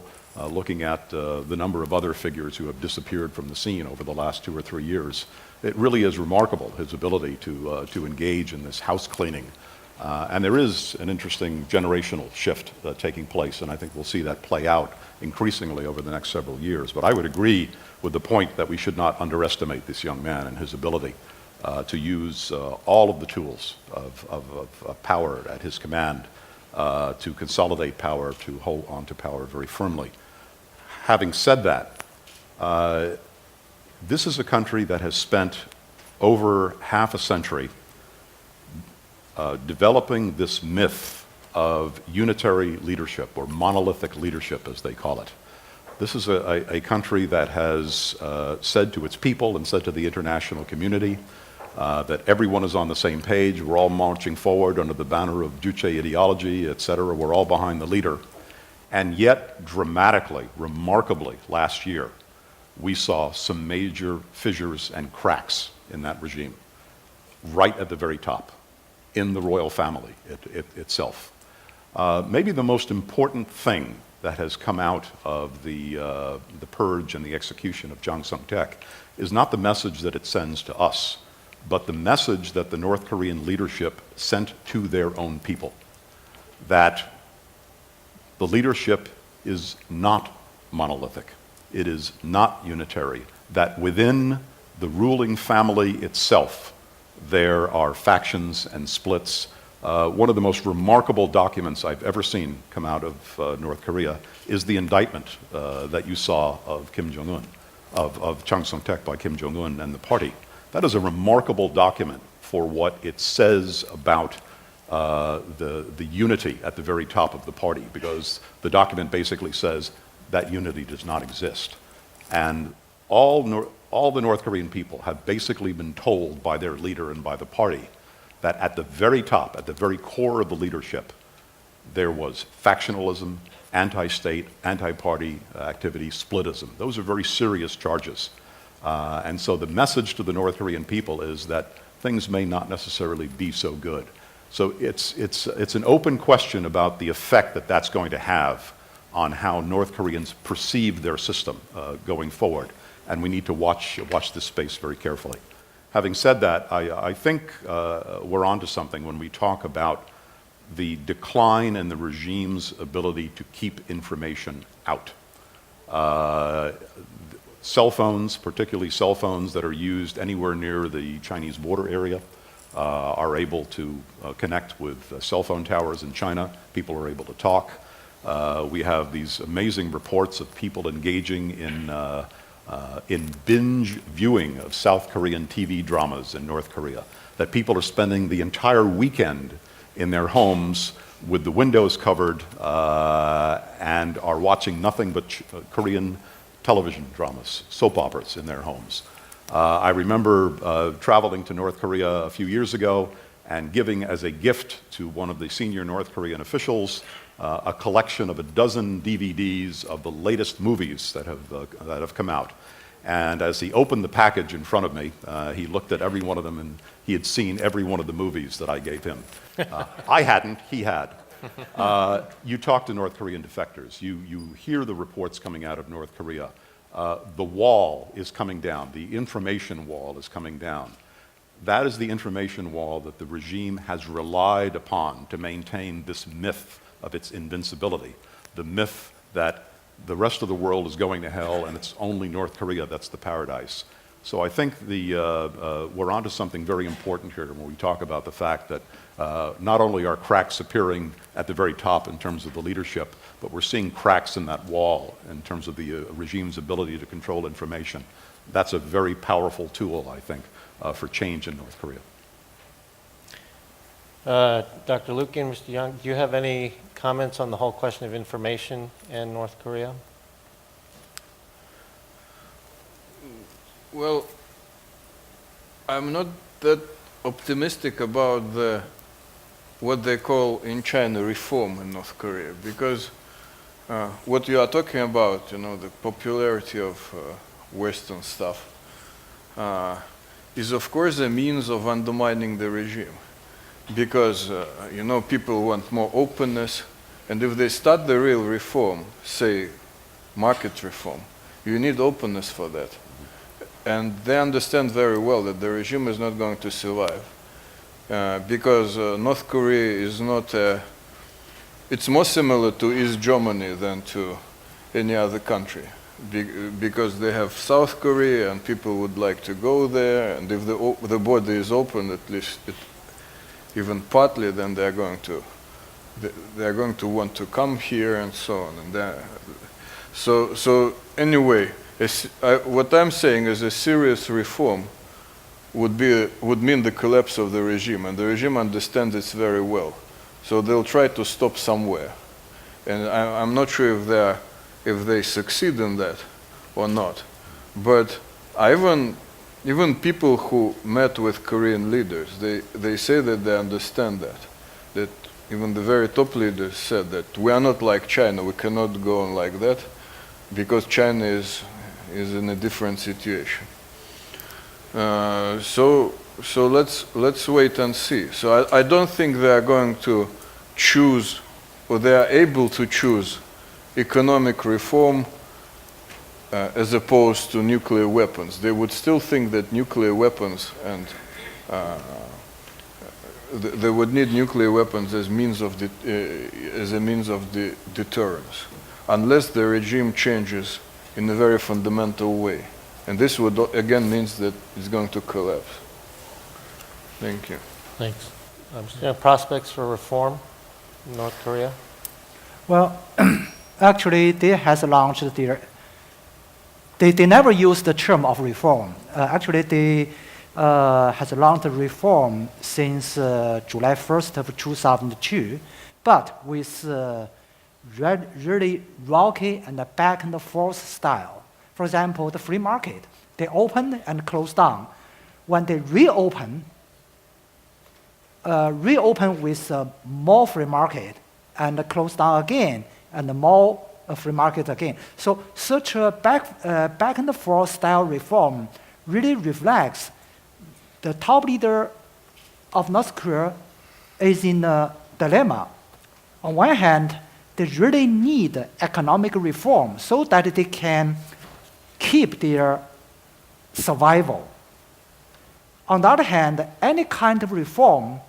looking at the number of other figures who have disappeared from the scene over the last 2 or 3 years. It really is remarkable, his ability to engage in this house cleaning. And there is an interesting generational shift taking place, and I think we'll see that play out increasingly over the next several years. But I would agree with the point that we should not underestimate this young man and his ability to use all of the tools of power at his command to consolidate power, to hold on to power very firmly. Having said that, this is a country that has spent over half a century developing this myth of unitary leadership, or monolithic leadership as they call it. This is a country that has said to its people and said to the international community that everyone is on the same page, we're all marching forward under the banner of Juche ideology, etc., we're all behind the leader. And yet, dramatically, remarkably, last year, we saw some major fissures and cracks in that regime, right at the very top, in the royal family itself. Maybe the most important thing that has come out of the purge and the execution of Chung Sung-taek is not the message that it sends to us, but the message that the North Korean leadership sent to their own people, that the leadership is not monolithic, it is not unitary, that within the ruling family itself there are factions and splits. One of the most remarkable documents I've ever seen come out of North Korea is the indictment that you saw of Kim Jong-un, of Chung Sung-taek by Kim Jong-un and the party. That is a remarkable document for what it says about the unity at the very top of the party, because the document basically says that unity does not exist. And all the North Korean people have basically been told by their leader and by the party that at the very top, at the very core of the leadership, there was factionalism, anti-state, anti-party activity, splitism. Those are very serious charges. And so the message to the North Korean people is that things may not necessarily be so good. So it's an open question about the effect that that's going to have on how North Koreans perceive their system going forward. And we need to watch this space very carefully. Having said that, I think we're onto something when we talk about the decline in the regime's ability to keep information out. Cell phones, particularly cell phones that are used anywhere near the Chinese border area, are able to connect with cell phone towers in China. People are able to talk. We have these amazing reports of people engaging in binge viewing of South Korean TV dramas in North Korea, that people are spending the entire weekend in their homes with the windows covered and are watching nothing but Korean television dramas, soap operas in their homes. I remember traveling to North Korea a few years ago and giving as a gift to one of the senior North Korean officials a collection of 12 DVDs of the latest movies that have come out. And as he opened the package in front of me, he looked at every one of them, and he had seen every one of the movies that I gave him. I hadn't, he had. You talk to North Korean defectors. You hear the reports coming out of North Korea. The wall is coming down. The information wall is coming down. That is the information wall that the regime has relied upon to maintain this myth of its invincibility, the myth that the rest of the world is going to hell and it's only North Korea that's the paradise. So I think we're onto something very important here when we talk about the fact that not only are cracks appearing at the very top in terms of the leadership, but we're seeing cracks in that wall in terms of the regime's ability to control information. That's a very powerful tool, I think, for change in North Korea. Dr. Lukin, Mr. Young, do you have any comments on the whole question of information in North Korea? Well, I'm not that optimistic about what they call in China reform in North Korea, because what you are talking about, the popularity of Western stuff, is of course a means of undermining the regime, because people want more openness, and if they start the real reform, say market reform, you need openness for that. And they understand very well that the regime is not going to survive, because North Korea is not it's more similar to East Germany than to any other country, because they have South Korea and people would like to go there, and if the border is open, at least even partly, then they're going to want to come here and so on. And so anyway, what I'm saying is a serious reform would mean the collapse of the regime, and the regime understands this very well. So they'll try to stop somewhere, and I'm not sure if they succeed in that or not. But even people who met with Korean leaders, they say that they understand that even the very top leaders said that we are not like China, we cannot go on like that, because China is in a different situation. So let's wait and see. So I don't think they are going to choose, or they are able to choose, economic reform as opposed to nuclear weapons. They would still think that nuclear weapons and they would need nuclear weapons as a means of deterrence, unless the regime changes in a very fundamental way. And this would again means that it's going to collapse. Thank you. Thanks. Prospects for reform in North Korea? Well, actually, they has launched they never used the term of reform. Actually, they has launched reform since July 1st of 2002, but with really rocky and back and forth style. For example, the free market, they open and close down. When they reopen with more free market and close down again and more free market again. So such a back and forth style reform really reflects the top leader of North Korea is in a dilemma. On one hand, they really need economic reform so that they can keep their survival. On the other hand, any kind of reform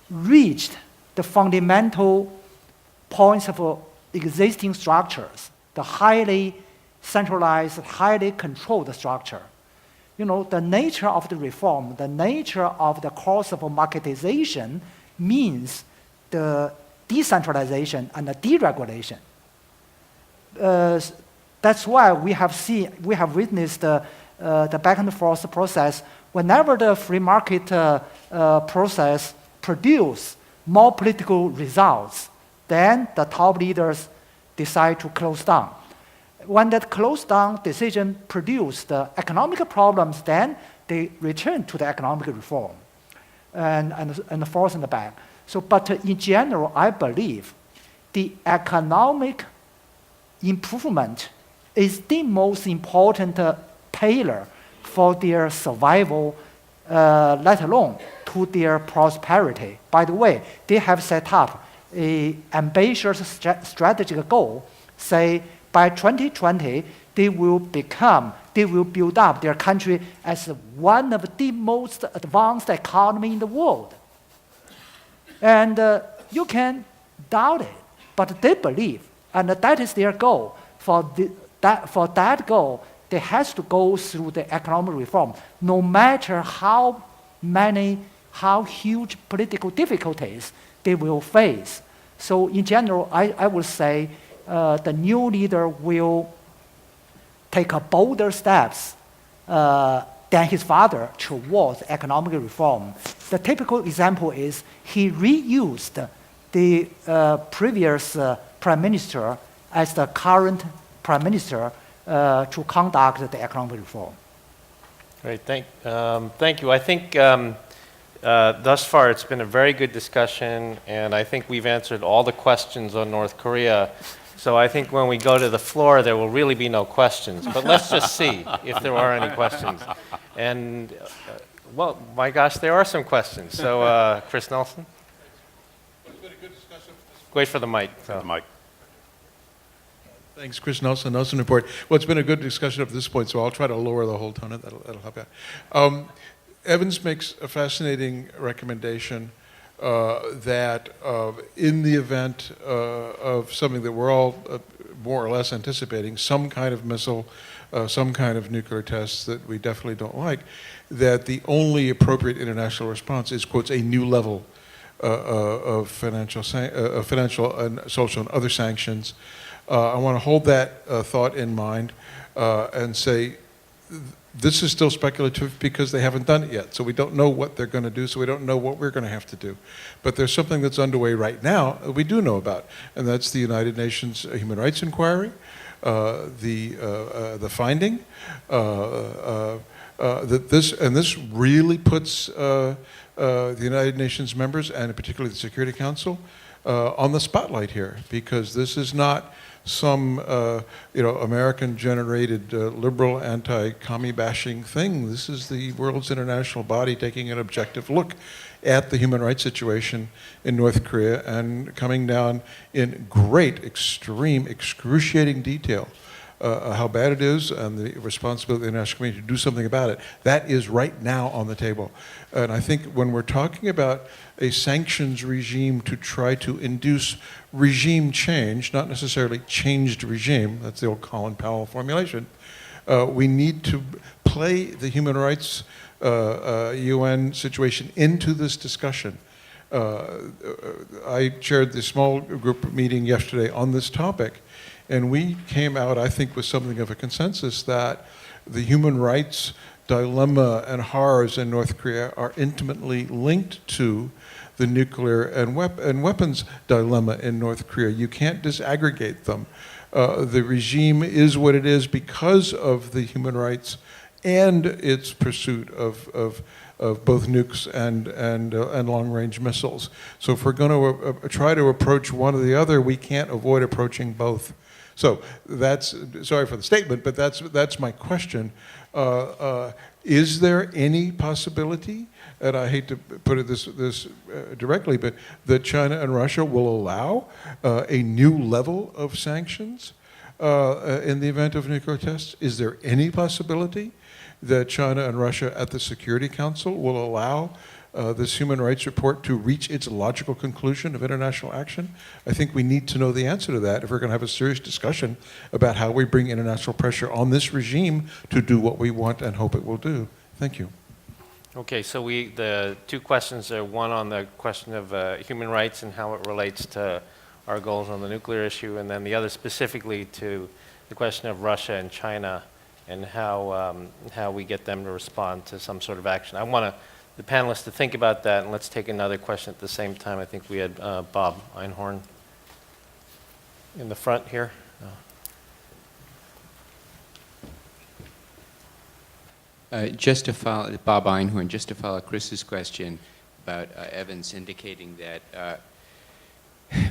reached the fundamental points of existing structures, the highly centralized, highly controlled structure. The nature of the reform, the nature of the course of marketization means the decentralization and the deregulation. That's why we have witnessed the back and forth process. Whenever the free market process produce more political results, then the top leaders decide to close down. When that close down decision produced the economic problems, then they return to the economic reform and force in the back. So, but in general, I believe the economic improvement is the most important pillar for their survival, let alone to to their prosperity. By the way, they have set up an ambitious strategic goal, say by 2020, they will build up their country as one of the most advanced economy in the world. And you can doubt it, but they believe, and that is their goal. For that goal, they has to go through the economic reform, no matter how huge political difficulties they will face. So in general, I would say the new leader will take a bolder steps than his father towards economic reform. The typical example is he reused the previous prime minister as the current prime minister to conduct the economic reform. Great, thank you. I think thus far it's been a very good discussion, and I think we've answered all the questions on North Korea. So I think when we go to the floor, there will really be no questions. But let's just see if there are any questions. And, well, my gosh, there are some questions. So, Chris Nelson? It's been a good discussion. Wait for the mic. The mic. Thanks, Chris Nelson, Nelson Report. Well, it's been a good discussion up to this point, so I'll try to lower the whole tone. That'll help out. Evans makes a fascinating recommendation that in the event of something that we're all more or less anticipating, some kind of missile, some kind of nuclear tests that we definitely don't like, that the only appropriate international response is, quotes, a new level of financial and social and other sanctions. I want to hold that thought in mind and say this is still speculative because they haven't done it yet. So we don't know what they're going to do, so we don't know what we're going to have to do. But there's something that's underway right now that we do know about, and that's the United Nations Human Rights Inquiry, the finding that this really puts the United Nations members, and particularly the Security Council, on the spotlight here, because this is not some American-generated liberal anti-commie bashing thing. This is the world's international body taking an objective look at the human rights situation in North Korea and coming down in great, extreme, excruciating detail how bad it is and the responsibility of the international community to do something about it. That is right now on the table. And I think when we're talking about a sanctions regime to try to induce regime change, not necessarily changed regime, that's the old Colin Powell formulation, we need to play the human rights UN situation into this discussion. I chaired the small group meeting yesterday on this topic, and we came out, I think, with something of a consensus that the human rights dilemma and horrors in North Korea are intimately linked to the nuclear and weapons dilemma in North Korea. You can't disaggregate them. The regime is what it is because of the human rights and its pursuit of both nukes and long-range missiles. So if we're going to try to approach one or the other, we can't avoid approaching both. So that's, sorry for the statement, but that's my question. Is there any possibility, and I hate to put it this directly, but that China and Russia will allow a new level of sanctions in the event of nuclear tests? Is there any possibility that China and Russia at the Security Council will allow this human rights report to reach its logical conclusion of international action? I think we need to know the answer to that if we're going to have a serious discussion about how we bring international pressure on this regime to do what we want and hope it will do. Thank you. Okay, so the two questions are one on the question of human rights and how it relates to our goals on the nuclear issue, and then the other specifically to the question of Russia and China and how we get them to respond to some sort of action. I want the panelists to think about that, and let's take another question at the same time. I think we had Bob Einhorn in the front here. Just to follow, Bob Einhorn, just to follow Chris's question about Evans indicating that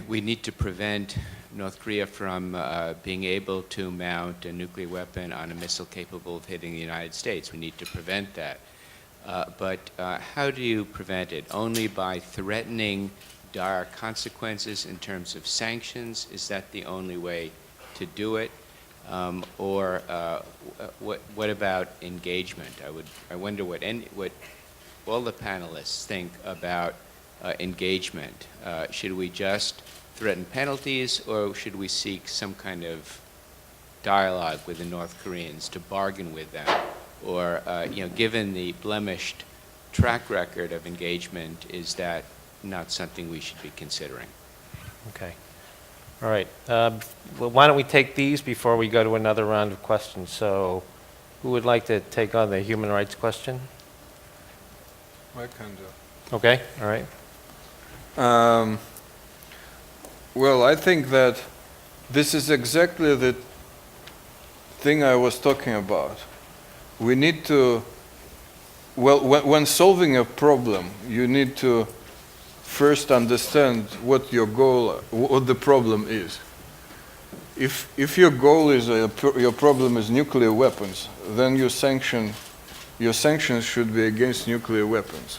we need to prevent North Korea from being able to mount a nuclear weapon on a missile capable of hitting the United States. We need to prevent that. but how do you prevent it? Only by threatening dire consequences in terms of sanctions? Is that the only way to do it? Or what about engagement? I wonder what all the panelists think about engagement. Should we just threaten penalties, or should we seek some kind of dialogue with the North Koreans to bargain with them? Or, given the blemished track record of engagement, is that not something we should be considering? Okay. All right. Well, why don't we take these before we go to another round of questions? So who would like to take on the human rights question? I can do. Okay. All right. Well, I think that this is exactly the thing I was talking about. We need to, well, when solving a problem, you need to first understand what your goal, what the problem is. If your goal is, your problem is nuclear weapons, then your sanctions should be against nuclear weapons.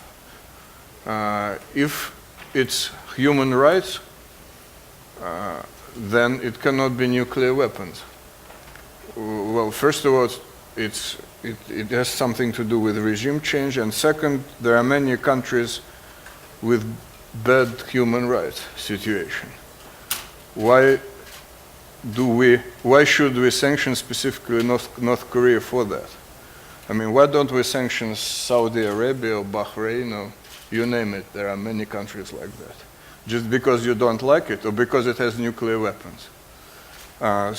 If it's human rights, then it cannot be nuclear weapons. Well, first of all, it has something to do with regime change, and second, there are many countries with bad human rights situation. Why should we sanction specifically North Korea for that? I mean, why don't we sanction Saudi Arabia or Bahrain or you name it? There are many countries like that. Just because you don't like it or because it has nuclear weapons.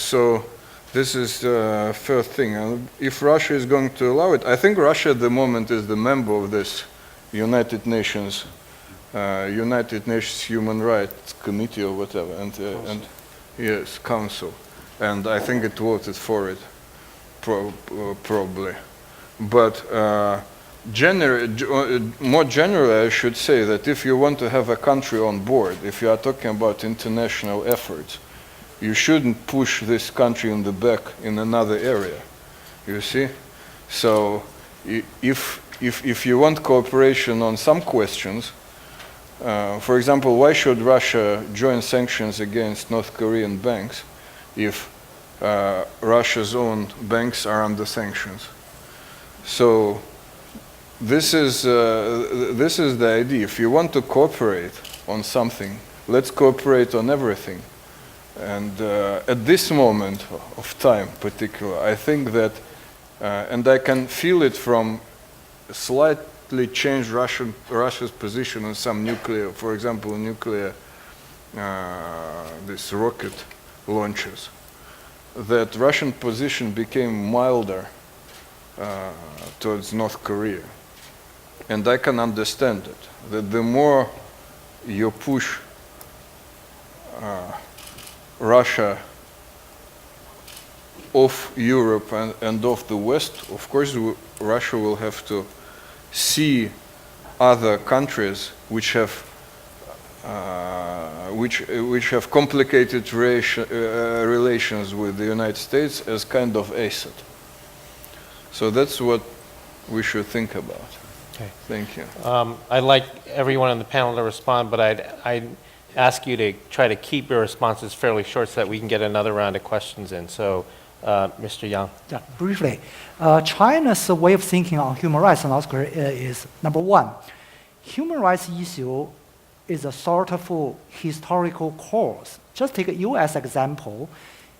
So this is the first thing. And if Russia is going to allow it, I think Russia at the moment is the member of this United Nations Human Rights Committee or whatever, and yes, Council, and I think it voted for it, probably. But more generally, I should say that if you want to have a country on board, if you are talking about international efforts, you shouldn't push this country in the back in another area. You see, so if you want cooperation on some questions. For example, why should Russia join sanctions against North Korean banks if Russia's own banks are under sanctions? So this is the idea. If you want to cooperate on something, let's cooperate on everything. And at this moment of time, particular, I think that, and I can feel it from slightly changed Russia's position on some nuclear, for example, this rocket launches, that Russian position became milder towards North Korea. And I can understand it, that the more you push Russia off Europe and off the West, of course Russia will have to see other countries which have complicated relations with the United States as kind of asset. So that's what we should think about. Okay. Thank you. I'd like everyone on the panel to respond, but I'd ask you to try to keep your responses fairly short so that we can get another round of questions in. So, Mr. Yang. Yeah, briefly. China's way of thinking on human rights in North Korea is, number one, human rights issue is a sort of historical cause. Just take you as example.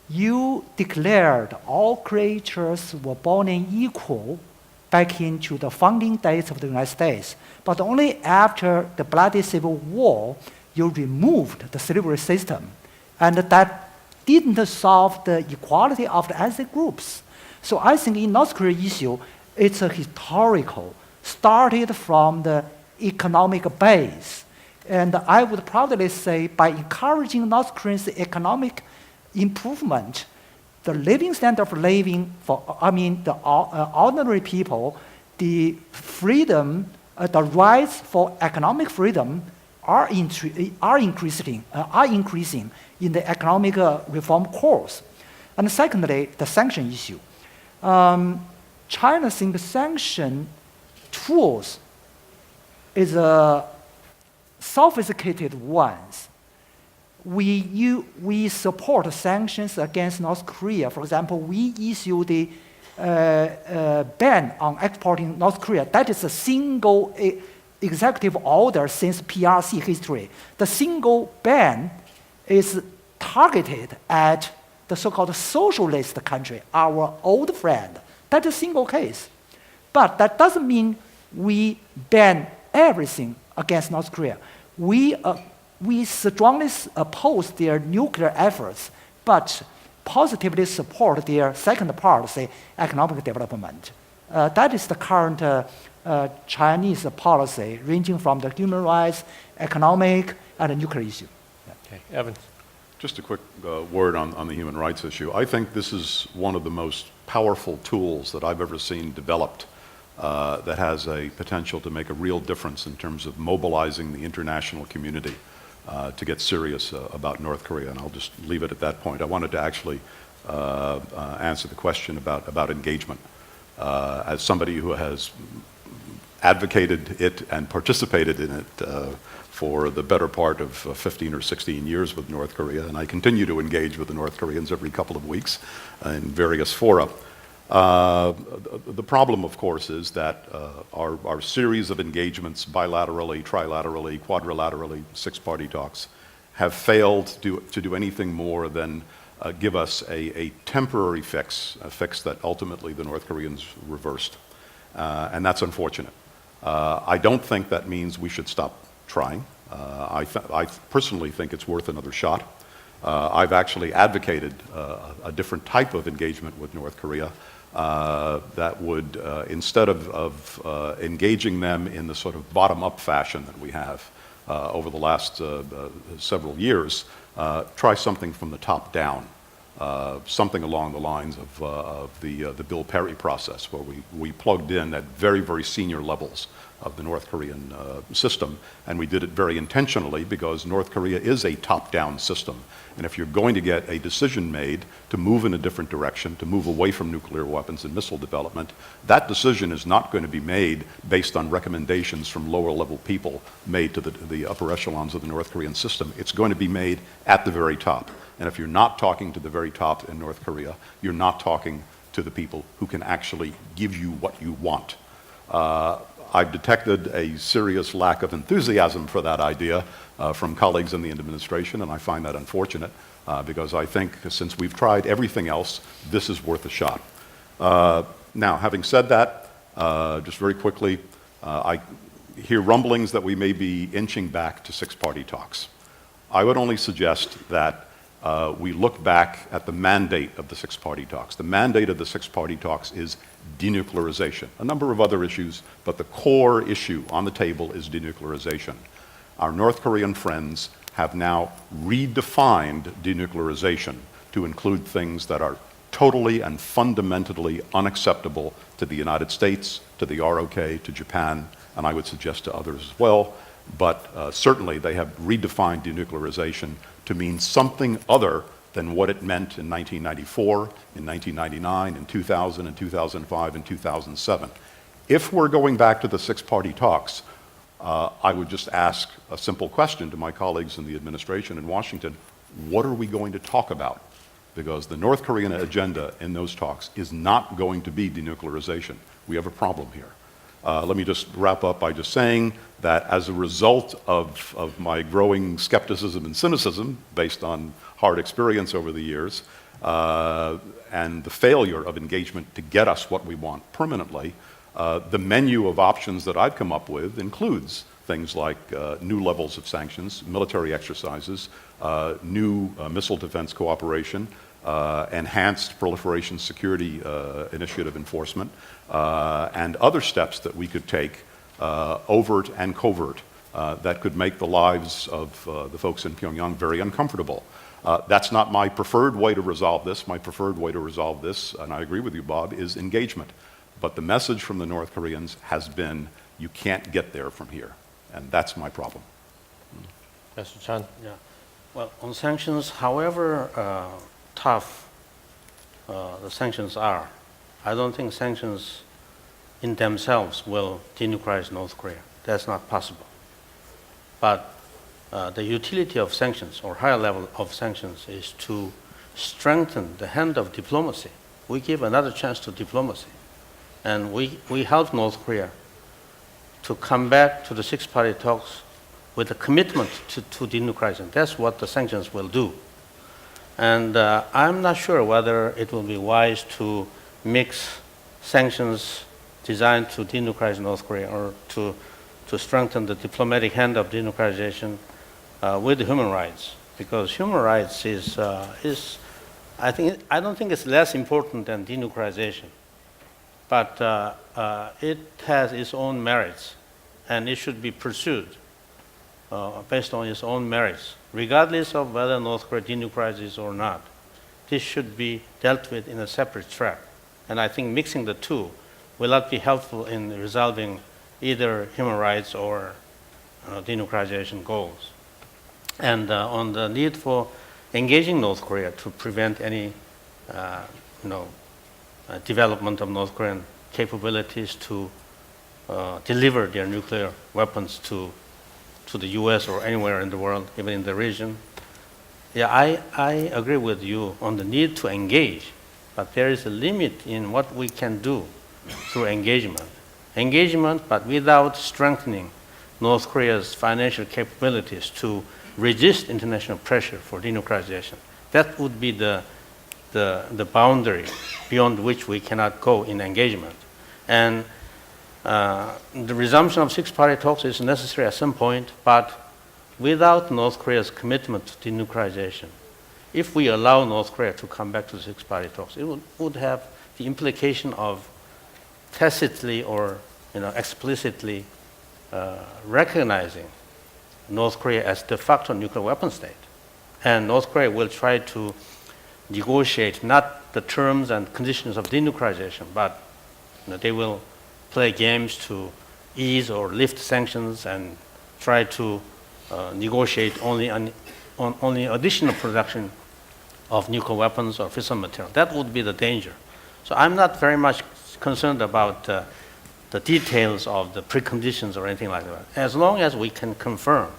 You declared all creatures were born equal back into the founding days of the United States. But only after the bloody civil war, you removed the slavery system. And that didn't solve the equality of the ethnic groups. So I think in North Korea issue, it's a historical, started from the economic base. And I would proudly say by encouraging North Korea's economic improvement, the living standard of living for, the ordinary people, the freedom, the rights for economic freedom are increasing in the economic reform course. And secondly, the sanction issue. China thinks sanction tools is sophisticated ones. We support sanctions against North Korea. For example, we issue the ban on exporting North Korea. That is a single executive order since PRC history. The single ban is targeted at the so-called socialist country, our old friend. That's a single case. But that doesn't mean we ban everything against North Korea. We strongly oppose their nuclear efforts, but positively support their second part, say, economic development. That is the current Chinese policy, ranging from the human rights, economic, and the nuclear issue. Okay, Evan. Just a quick word on the human rights issue. I think this is one of the most powerful tools that I've ever seen developed that has a potential to make a real difference in terms of mobilizing the international community to get serious about North Korea. And I'll just leave it at that point. I wanted to actually answer the question about engagement. As somebody who has advocated it and participated in it for the better part of 15 or 16 years with North Korea, and I continue to engage with the North Koreans every couple of weeks in various fora. The problem, of course, is that our series of engagements, bilaterally, trilaterally, quadrilaterally, six-party talks, have failed to do anything more than give us a temporary fix, a fix that ultimately the North Koreans reversed. And that's unfortunate. I don't think that means we should stop trying. I personally think it's worth another shot. I've actually advocated a different type of engagement with North Korea that would, instead of engaging them in the sort of bottom-up fashion that we have over the last several years, try something from the top down, something along the lines of the Bill Perry process, where we plugged in at very, very senior levels of the North Korean system, and we did it very intentionally because North Korea is a top-down system. And if you're going to get a decision made to move in a different direction, to move away from nuclear weapons and missile development, that decision is not going to be made based on recommendations from lower-level people made to the upper echelons of the North Korean system. It's going to be made at the very top. And if you're not talking to the very top in North Korea, you're not talking to the people who can actually give you what you want. I've detected a serious lack of enthusiasm for that idea from colleagues in the administration, and I find that unfortunate because I think since we've tried everything else, this is worth a shot. Now, having said that, just very quickly, I hear rumblings that we may be inching back to six-party talks. I would only suggest that we look back at the mandate of the six-party talks. The mandate of the six-party talks is denuclearization. A number of other issues, but the core issue on the table is denuclearization. Our North Korean friends have now redefined denuclearization to include things that are totally and fundamentally unacceptable to the United States, to the ROK, to Japan, and I would suggest to others as well. But certainly they have redefined denuclearization to mean something other than what it meant in 1994, in 1999, in 2000, in 2005, and 2007. If we're going back to the six-party talks, I would just ask a simple question to my colleagues in the administration in Washington: what are we going to talk about? Because the North Korean agenda in those talks is not going to be denuclearization. We have a problem here. Let me just wrap up by just saying that as a result of my growing skepticism and cynicism based on hard experience over the years and the failure of engagement to get us what we want permanently, the menu of options that I've come up with includes things like new levels of sanctions, military exercises, new missile defense cooperation, enhanced proliferation security initiative enforcement, and other steps that we could take, overt and covert, that could make the lives of the folks in Pyongyang very uncomfortable. That's not my preferred way to resolve this. My preferred way to resolve this, and I agree with you, Bob, is engagement. But the message from the North Koreans has been, you can't get there from here. And that's my problem. Mr. Chun. Yeah. Well, on sanctions, however tough the sanctions are, I don't think sanctions in themselves will denuclearize North Korea. That's not possible. But the utility of sanctions or higher level of sanctions is to strengthen the hand of diplomacy. We give another chance to diplomacy. And we help North Korea to come back to the six-party talks with a commitment to denuclearizing. That's what the sanctions will do. And I'm not sure whether it will be wise to mix sanctions designed to denuclearize North Korea or to strengthen the diplomatic hand of denuclearization with human rights, because human rights is I don't think it's less important than denuclearization, but it has its own merits, and it should be pursued based on its own merits, regardless of whether North Korea denuclearizes or not. This should be dealt with in a separate track, and I think mixing the two will not be helpful in resolving either human rights or denuclearization goals. And on the need for engaging North Korea to prevent any development of North Korean capabilities to deliver their nuclear weapons to the US or anywhere in the world, even in the region. Yeah, I agree with you on the need to engage, but there is a limit in what we can do through engagement. Engagement, but without strengthening North Korea's financial capabilities to resist international pressure for denuclearization. That would be the boundary beyond which we cannot go in engagement. And the resumption of six-party talks is necessary at some point, but without North Korea's commitment to denuclearization, if we allow North Korea to come back to the six-party talks, it would have the implication of tacitly or explicitly recognizing North Korea as de facto nuclear weapon state. And North Korea will try to negotiate not the terms and conditions of denuclearization, but they will play games to ease or lift sanctions and try to negotiate only additional production of nuclear weapons or fissile material. That would be the danger. So I'm not very much concerned about the details of the preconditions or anything like that. As long as we can confirm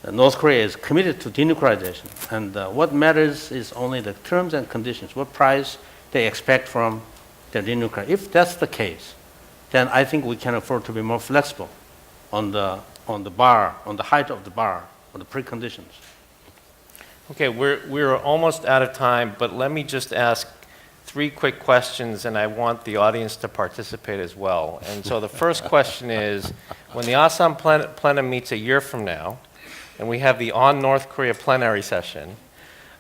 that North Korea is committed to denuclearization, and what matters is only the terms and conditions, what price they expect from their denuclearization. If that's the case, then I think we can afford to be more flexible on the bar, on the height of the bar, on the preconditions. Okay, we're almost out of time, but let me just ask 3 quick questions, and I want the audience to participate as well. And so the first question is, when the Asan Plenum meets a year from now, and we have the On North Korea plenary session,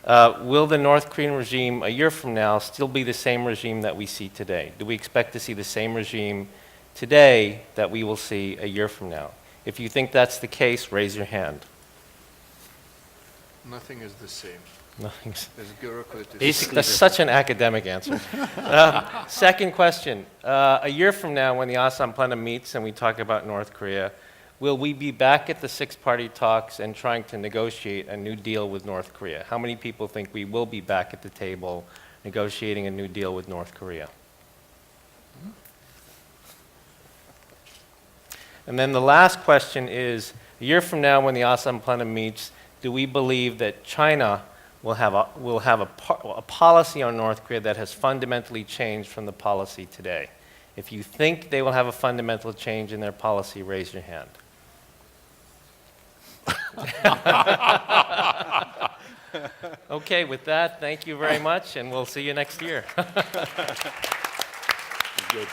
will the North Korean regime a year from now still be the same regime that we see today? Do we expect to see the same regime today that we will see a year from now? If you think that's the case, raise your hand. Nothing is the same. Nothing's. There's bureaucracy. Basically, That's such an academic answer. Second question. A year from now, when the Asan Plenum meets and we talk about North Korea, will we be back at the six-party talks and trying to negotiate a new deal with North Korea? How many people think we will be back at the table negotiating a new deal with North Korea? And then the last question is, a year from now when the Asan Plenum meets, do we believe that China will have a policy on North Korea that has fundamentally changed from the policy today? If you think they will have a fundamental change in their policy, raise your hand. Okay, with that, thank you very much, and we'll see you next year. Good.